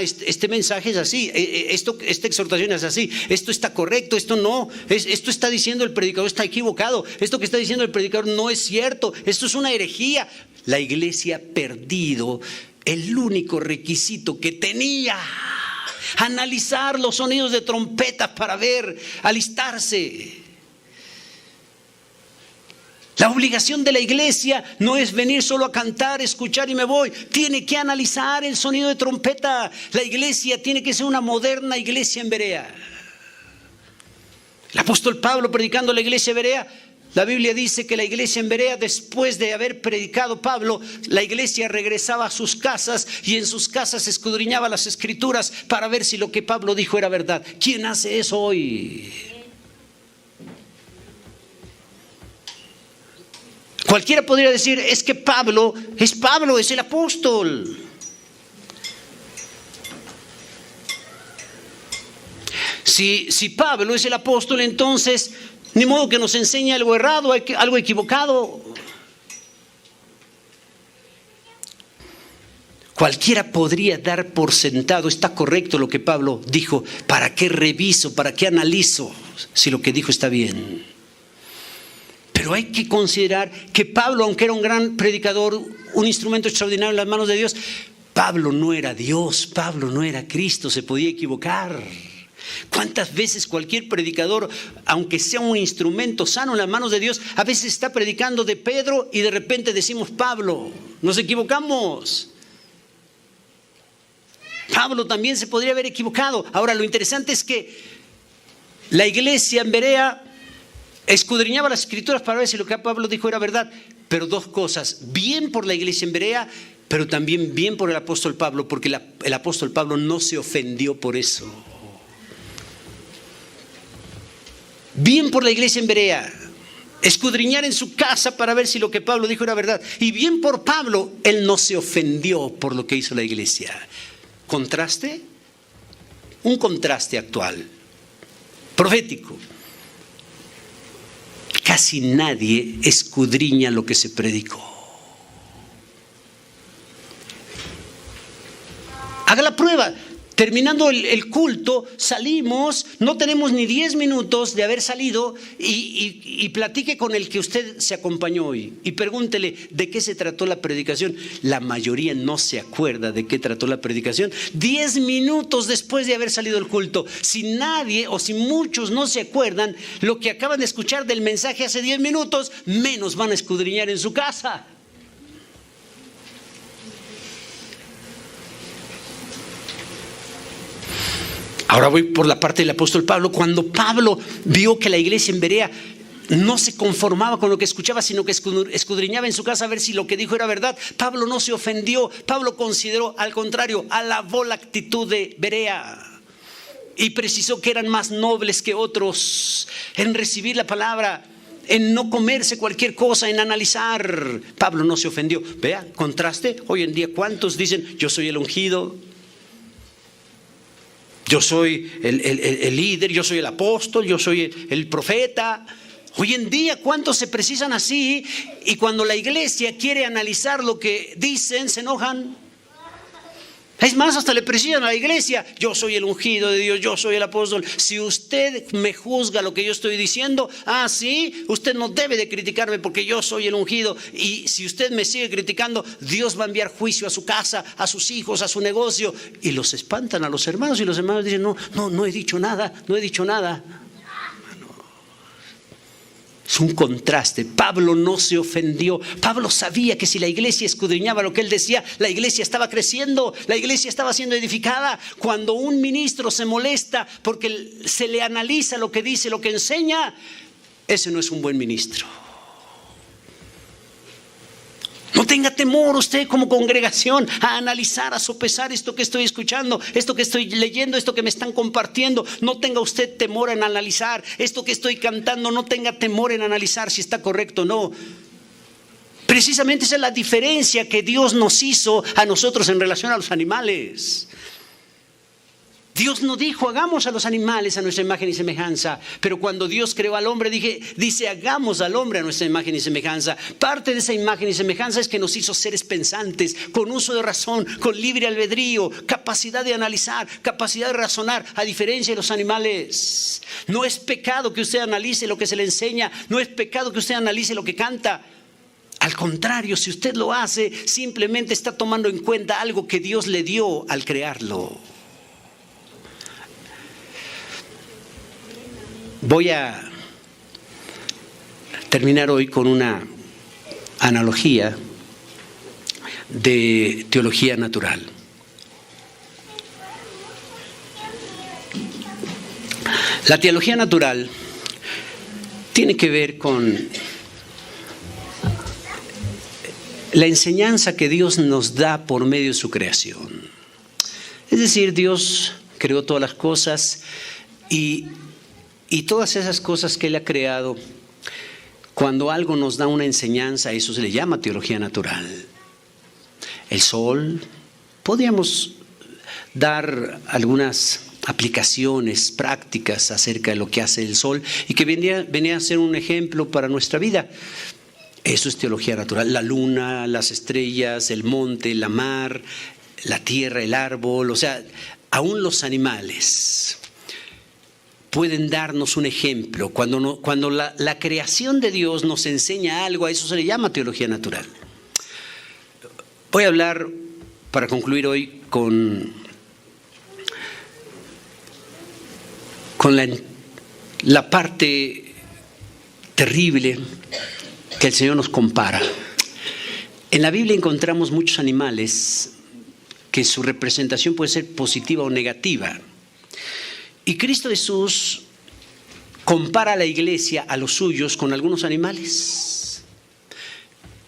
Este mensaje es así, esta exhortación es así, esto está correcto, esto no, esto está diciendo el predicador, está equivocado, esto que está diciendo el predicador no es cierto, esto es una herejía. La iglesia ha perdido el único requisito que tenía: analizar los sonidos de trompeta para ver, alistarse. La obligación de la iglesia no es venir solo a cantar, escuchar y me voy. Tiene que analizar el sonido de trompeta. La iglesia tiene que ser una moderna iglesia en Berea. El apóstol Pablo predicando a la iglesia en Berea, la Biblia dice que la iglesia en Berea, después de haber predicado Pablo, la iglesia regresaba a sus casas y en sus casas escudriñaba las escrituras para ver si lo que Pablo dijo era verdad. ¿Quién hace eso hoy? Cualquiera podría decir, es que Pablo, es el apóstol. Si Pablo es el apóstol, entonces ni modo que nos enseñe algo errado, algo equivocado. Cualquiera podría dar por sentado, está correcto lo que Pablo dijo, ¿para qué reviso, para qué analizo si lo que dijo está bien? Pero hay que considerar que Pablo, aunque era un gran predicador, un instrumento extraordinario en las manos de Dios, Pablo no era Dios, Pablo no era Cristo, se podía equivocar. ¿Cuántas veces cualquier predicador, aunque sea un instrumento sano en las manos de Dios, a veces está predicando de Pedro y de repente decimos Pablo? Nos equivocamos. Pablo también se podría haber equivocado. Ahora, lo interesante es que la iglesia en Berea escudriñaba las escrituras para ver si lo que Pablo dijo era verdad. Pero 2 cosas: bien por la iglesia en Berea, pero también bien por el apóstol Pablo, porque el apóstol Pablo no se ofendió por eso. Bien por la iglesia en Berea, escudriñar en su casa para ver si lo que Pablo dijo era verdad. Y bien por Pablo, él no se ofendió por lo que hizo la iglesia. ¿Contraste? Un contraste actual, profético. Casi nadie escudriña lo que se predicó. Haga la prueba. Terminando el culto, salimos, no tenemos ni 10 minutos de haber salido y platique con el que usted se acompañó hoy y pregúntele de qué se trató la predicación. La mayoría no se acuerda de qué trató la predicación 10 minutos después de haber salido el culto. Si nadie o si muchos no se acuerdan lo que acaban de escuchar del mensaje hace 10 minutos, menos van a escudriñar en su casa. Ahora voy por la parte del apóstol Pablo. Cuando Pablo vio que la iglesia en Berea no se conformaba con lo que escuchaba, sino que escudriñaba en su casa a ver si lo que dijo era verdad, Pablo no se ofendió. Pablo consideró, al contrario, alabó la actitud de Berea y precisó que eran más nobles que otros en recibir la palabra en no comerse cualquier cosa, en analizar. Pablo no se ofendió. Vea, contraste. Hoy en día, ¿cuántos dicen, yo soy el ungido? Yo soy el líder, yo soy el apóstol, yo soy el profeta. Hoy en día, ¿cuántos se precisan así? Y cuando la iglesia quiere analizar lo que dicen, se enojan. Es más, hasta le precisan a la iglesia, yo soy el ungido de Dios, yo soy el apóstol. Si usted me juzga lo que yo estoy diciendo, sí, usted no debe de criticarme porque yo soy el ungido. Y si usted me sigue criticando, Dios va a enviar juicio a su casa, a sus hijos, a su negocio. Y los espantan a los hermanos y los hermanos dicen, no he dicho nada, no he dicho nada. Es un contraste. Pablo no se ofendió. Pablo sabía que si la iglesia escudriñaba lo que él decía, la iglesia estaba creciendo, la iglesia estaba siendo edificada. Cuando un ministro se molesta porque se le analiza lo que dice, lo que enseña, ese no es un buen ministro. No tenga temor usted como congregación a analizar, a sopesar esto que estoy escuchando, esto que estoy leyendo, esto que me están compartiendo. No tenga usted temor en analizar esto que estoy cantando. No tenga temor en analizar si está correcto o no. Precisamente esa es la diferencia que Dios nos hizo a nosotros en relación a los animales. Dios no dijo, hagamos a los animales a nuestra imagen y semejanza. Pero cuando Dios creó al hombre, dice, hagamos al hombre a nuestra imagen y semejanza. Parte de esa imagen y semejanza es que nos hizo seres pensantes, con uso de razón, con libre albedrío, capacidad de analizar, capacidad de razonar, a diferencia de los animales. No es pecado que usted analice lo que se le enseña, no es pecado que usted analice lo que canta. Al contrario, si usted lo hace, simplemente está tomando en cuenta algo que Dios le dio al crearlo. Voy a terminar hoy con una analogía de teología natural. La teología natural tiene que ver con la enseñanza que Dios nos da por medio de su creación. Es decir, Dios creó todas las cosas y todas esas cosas que Él ha creado, cuando algo nos da una enseñanza, eso se le llama teología natural. El sol, podríamos dar algunas aplicaciones prácticas acerca de lo que hace el sol y que venía a ser un ejemplo para nuestra vida. Eso es teología natural. La luna, las estrellas, el monte, la mar, la tierra, el árbol, o sea, aún los animales pueden darnos un ejemplo. Cuando la creación de Dios nos enseña algo, a eso se le llama teología natural. Voy a hablar, para concluir hoy, con la parte terrible que el Señor nos compara. En la Biblia encontramos muchos animales que su representación puede ser positiva o negativa. Y Cristo Jesús compara a la iglesia, a los suyos, con algunos animales.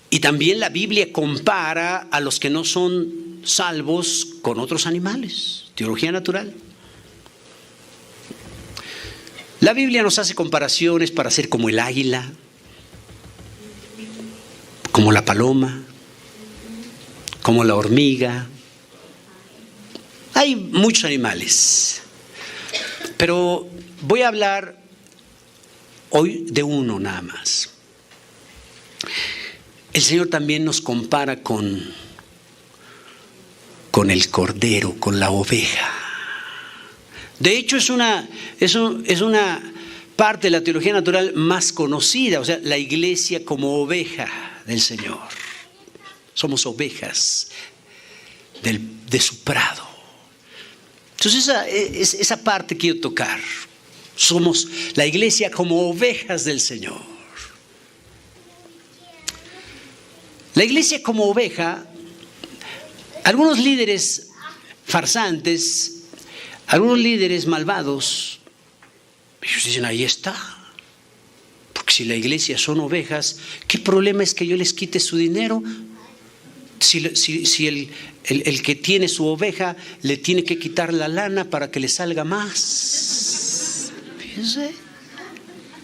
Y también la Biblia compara a los que no son salvos con otros animales. Teología natural. La Biblia nos hace comparaciones para ser como el águila, como la paloma, como la hormiga. Hay muchos animales. Pero voy a hablar hoy de uno nada más. El Señor también nos compara con el cordero, con la oveja. De hecho, es una parte de la teología natural más conocida, o sea, la iglesia como oveja del Señor. Somos ovejas de su prado. Entonces esa parte quiero tocar. Somos la iglesia como ovejas del Señor. La iglesia como oveja, algunos líderes farsantes, algunos líderes malvados, ellos dicen, ahí está. Porque si la iglesia son ovejas, ¿qué problema es que yo les quite su dinero? Si el que tiene su oveja le tiene que quitar la lana para que le salga más.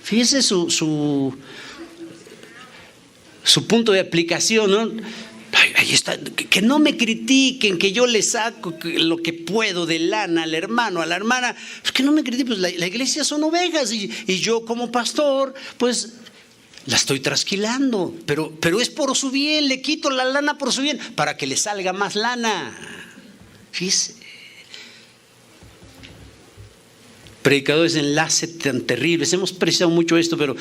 Fíjese su su punto de aplicación, ¿no? Ahí está, que no me critiquen, que yo le saco lo que puedo de lana al hermano, a la hermana, pues que no me critiquen, pues la iglesia son ovejas y yo como pastor, pues la estoy trasquilando, pero es por su bien, le quito la lana por su bien, para que le salga más lana. Fíjese. Predicadores de enlace tan terribles, hemos precisado mucho esto, pero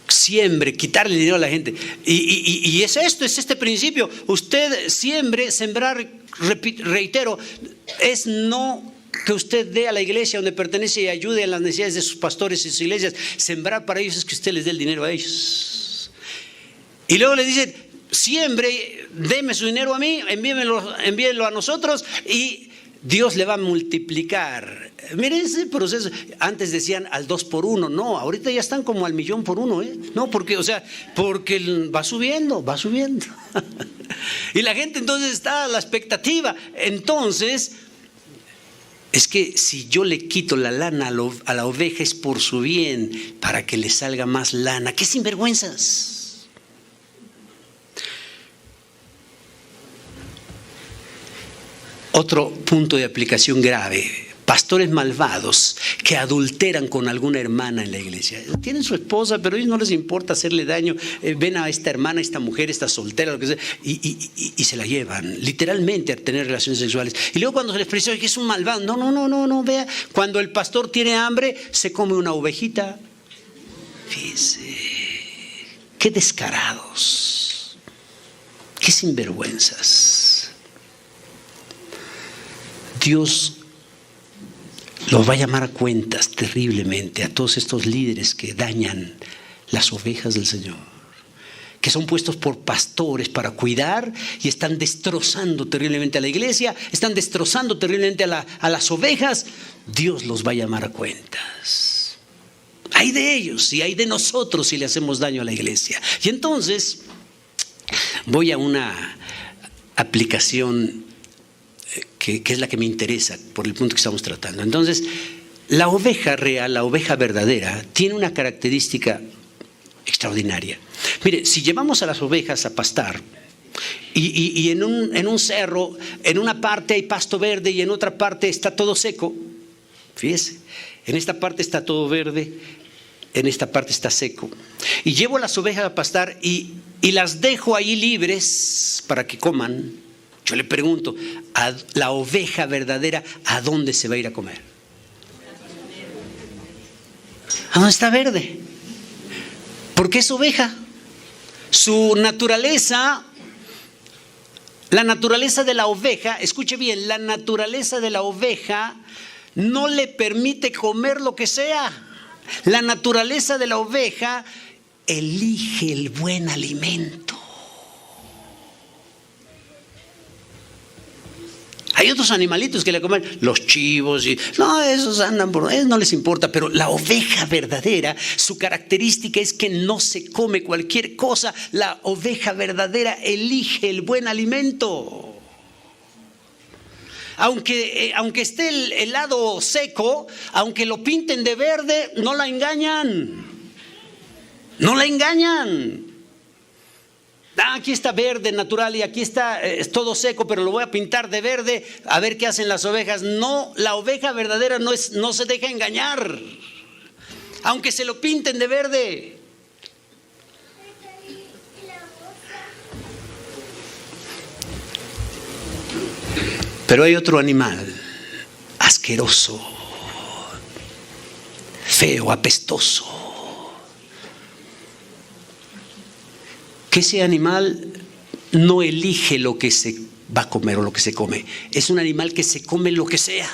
siembre, quitarle dinero a la gente. Y es este principio. Usted siembre, sembrar, reitero, es no que usted dé a la iglesia donde pertenece y ayude a las necesidades de sus pastores y sus iglesias. Sembrar para ellos es que usted les dé el dinero a ellos. Y luego le dicen, siembre, deme su dinero a mí, envíenlo a nosotros y Dios le va a multiplicar. Miren ese proceso. Antes decían al 2 por 1, no, ahorita ya están como al 1,000,000 por 1, No, porque va subiendo. Y la gente entonces está a la expectativa. Entonces, es que si yo le quito la lana a la oveja es por su bien, para que le salga más lana. ¡Qué sinvergüenzas! Otro punto de aplicación grave: pastores malvados que adulteran con alguna hermana en la iglesia. Tienen su esposa, pero a ellos no les importa hacerle daño. Ven a esta hermana, esta mujer, esta soltera, lo que sea, y se la llevan literalmente a tener relaciones sexuales. Y luego cuando se les precisó que es un malvado, no, vea, cuando el pastor tiene hambre, se come una ovejita. Fíjese, qué descarados, qué sinvergüenzas. Dios los va a llamar a cuentas terriblemente a todos estos líderes que dañan las ovejas del Señor, que son puestos por pastores para cuidar y están destrozando terriblemente a la iglesia, están destrozando terriblemente a las ovejas. Dios los va a llamar a cuentas. Hay de ellos y hay de nosotros si le hacemos daño a la iglesia. Y entonces voy a una aplicación que es la que me interesa por el punto que estamos tratando. Entonces, la oveja real, la oveja verdadera, tiene una característica extraordinaria. Mire, si llevamos a las ovejas a pastar y en un cerro, en una parte hay pasto verde y en otra parte está todo seco, fíjese, en esta parte está todo verde, en esta parte está seco, y llevo a las ovejas a pastar y las dejo ahí libres para que coman. Yo le pregunto, a la oveja verdadera, ¿a dónde se va a ir a comer? ¿A dónde está verde? Porque es oveja. Su naturaleza, la naturaleza de la oveja, escuche bien, la naturaleza de la oveja no le permite comer lo que sea. La naturaleza de la oveja elige el buen alimento. Hay otros animalitos que le comen, los chivos, y no, esos andan por eso, no les importa, pero la oveja verdadera, su característica es que no se come cualquier cosa. La oveja verdadera elige el buen alimento. Aunque esté el helado seco, aunque lo pinten de verde, no la engañan. No la engañan. Aquí está verde natural y aquí está es todo seco, pero lo voy a pintar de verde a ver qué hacen las ovejas. No, la oveja verdadera no se deja engañar, aunque se lo pinten de verde. Pero hay otro animal asqueroso, feo, apestoso, que ese animal no elige lo que se va a comer o lo que se come. Es un animal que se come lo que sea.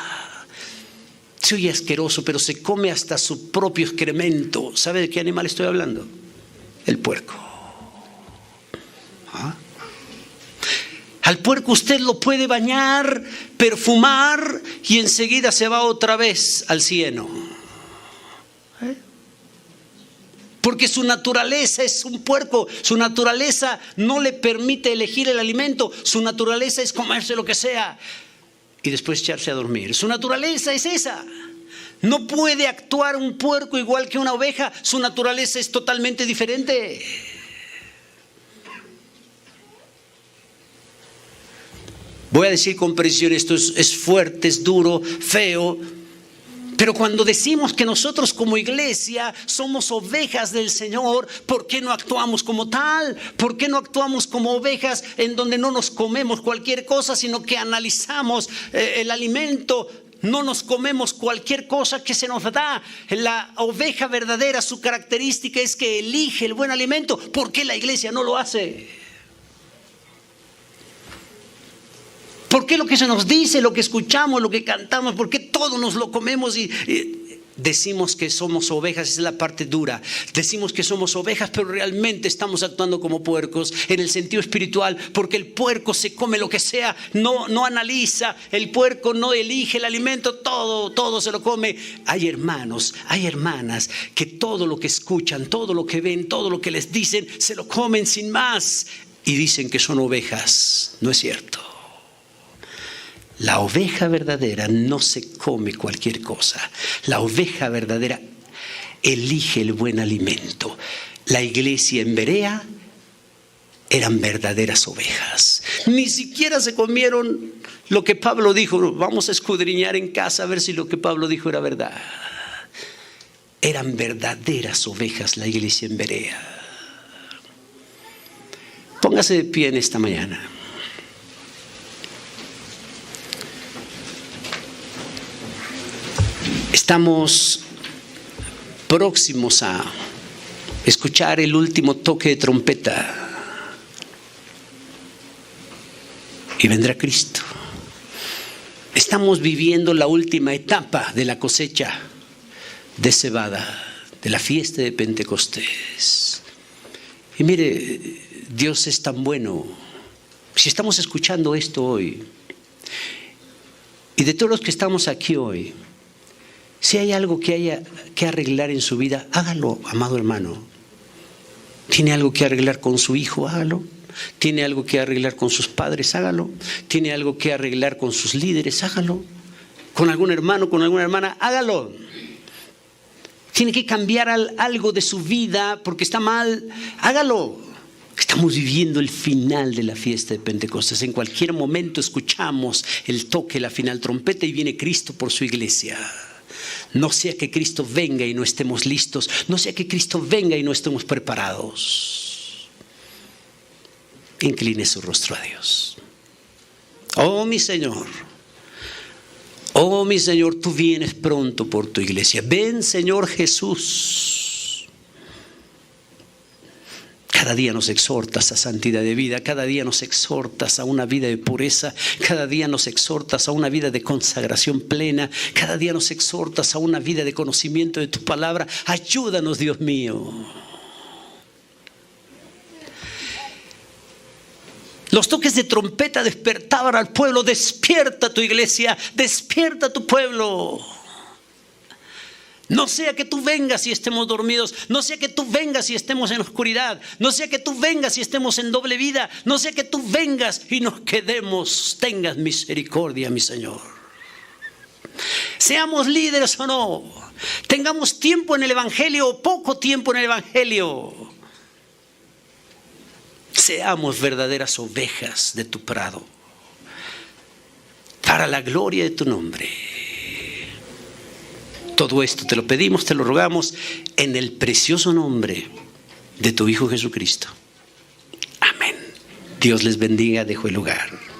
Se oye asqueroso, pero se come hasta su propio excremento. ¿Sabe de qué animal estoy hablando? El puerco. ¿Ah? Al puerco usted lo puede bañar, perfumar y enseguida se va otra vez al cieno. Porque su naturaleza es un puerco, su naturaleza no le permite elegir el alimento, su naturaleza es comerse lo que sea y después echarse a dormir. Su naturaleza es esa. No puede actuar un puerco igual que una oveja, su naturaleza es totalmente diferente. Voy a decir con precisión, esto es fuerte, es duro, feo. Pero cuando decimos que nosotros como iglesia somos ovejas del Señor, ¿por qué no actuamos como tal? ¿Por qué no actuamos como ovejas en donde no nos comemos cualquier cosa, sino que analizamos el alimento? No nos comemos cualquier cosa que se nos da. La oveja verdadera, su característica es que elige el buen alimento. ¿Por qué la iglesia no lo hace? ¿Por qué lo que se nos dice, lo que escuchamos, lo que cantamos, por qué todo nos lo comemos y decimos que somos ovejas? Esa es la parte dura. Decimos que somos ovejas, pero realmente estamos actuando como puercos en el sentido espiritual, porque el puerco se come lo que sea, no analiza, el puerco no elige el alimento, todo se lo come. Hay hermanos, hay hermanas que todo lo que escuchan, todo lo que ven, todo lo que les dicen, se lo comen sin más y dicen que son ovejas. No es cierto. La oveja verdadera no se come cualquier cosa. La oveja verdadera elige el buen alimento. La iglesia en Berea eran verdaderas ovejas. Ni siquiera se comieron lo que Pablo dijo. Vamos a escudriñar en casa a ver si lo que Pablo dijo era verdad. Eran verdaderas ovejas la iglesia en Berea. Póngase de pie en esta mañana. Estamos próximos a escuchar el último toque de trompeta y vendrá Cristo. Estamos viviendo la última etapa de la cosecha de cebada, de la fiesta de Pentecostés. Y mire, Dios es tan bueno. Si estamos escuchando esto hoy, y de todos los que estamos aquí hoy, si hay algo que haya que arreglar en su vida, hágalo, amado hermano. ¿Tiene algo que arreglar con su hijo? Hágalo. ¿Tiene algo que arreglar con sus padres? Hágalo. ¿Tiene algo que arreglar con sus líderes? Hágalo. ¿Con algún hermano, con alguna hermana? Hágalo. ¿Tiene que cambiar algo de su vida porque está mal? Hágalo. Estamos viviendo el final de la fiesta de Pentecostés. En cualquier momento escuchamos el toque, la final trompeta y viene Cristo por su iglesia. No sea que Cristo venga y no estemos listos. No sea que Cristo venga y no estemos preparados. Incline su rostro a Dios. Oh mi Señor, tú vienes pronto por tu iglesia. Ven, Señor Jesús. Cada día nos exhortas a santidad de vida, cada día nos exhortas a una vida de pureza, cada día nos exhortas a una vida de consagración plena, cada día nos exhortas a una vida de conocimiento de tu palabra. Ayúdanos, Dios mío. Los toques de trompeta despertaban al pueblo. Despierta tu iglesia, despierta tu pueblo. No sea que tú vengas y estemos dormidos. No sea que tú vengas y estemos en oscuridad. No sea que tú vengas y estemos en doble vida. No sea que tú vengas y nos quedemos. Tengas misericordia, mi Señor. Seamos líderes o no, tengamos tiempo en el Evangelio o poco tiempo en el Evangelio, seamos verdaderas ovejas de tu prado, para la gloria de tu nombre. Todo esto te lo pedimos, te lo rogamos en el precioso nombre de tu Hijo Jesucristo. Amén. Dios les bendiga. Dejo el lugar.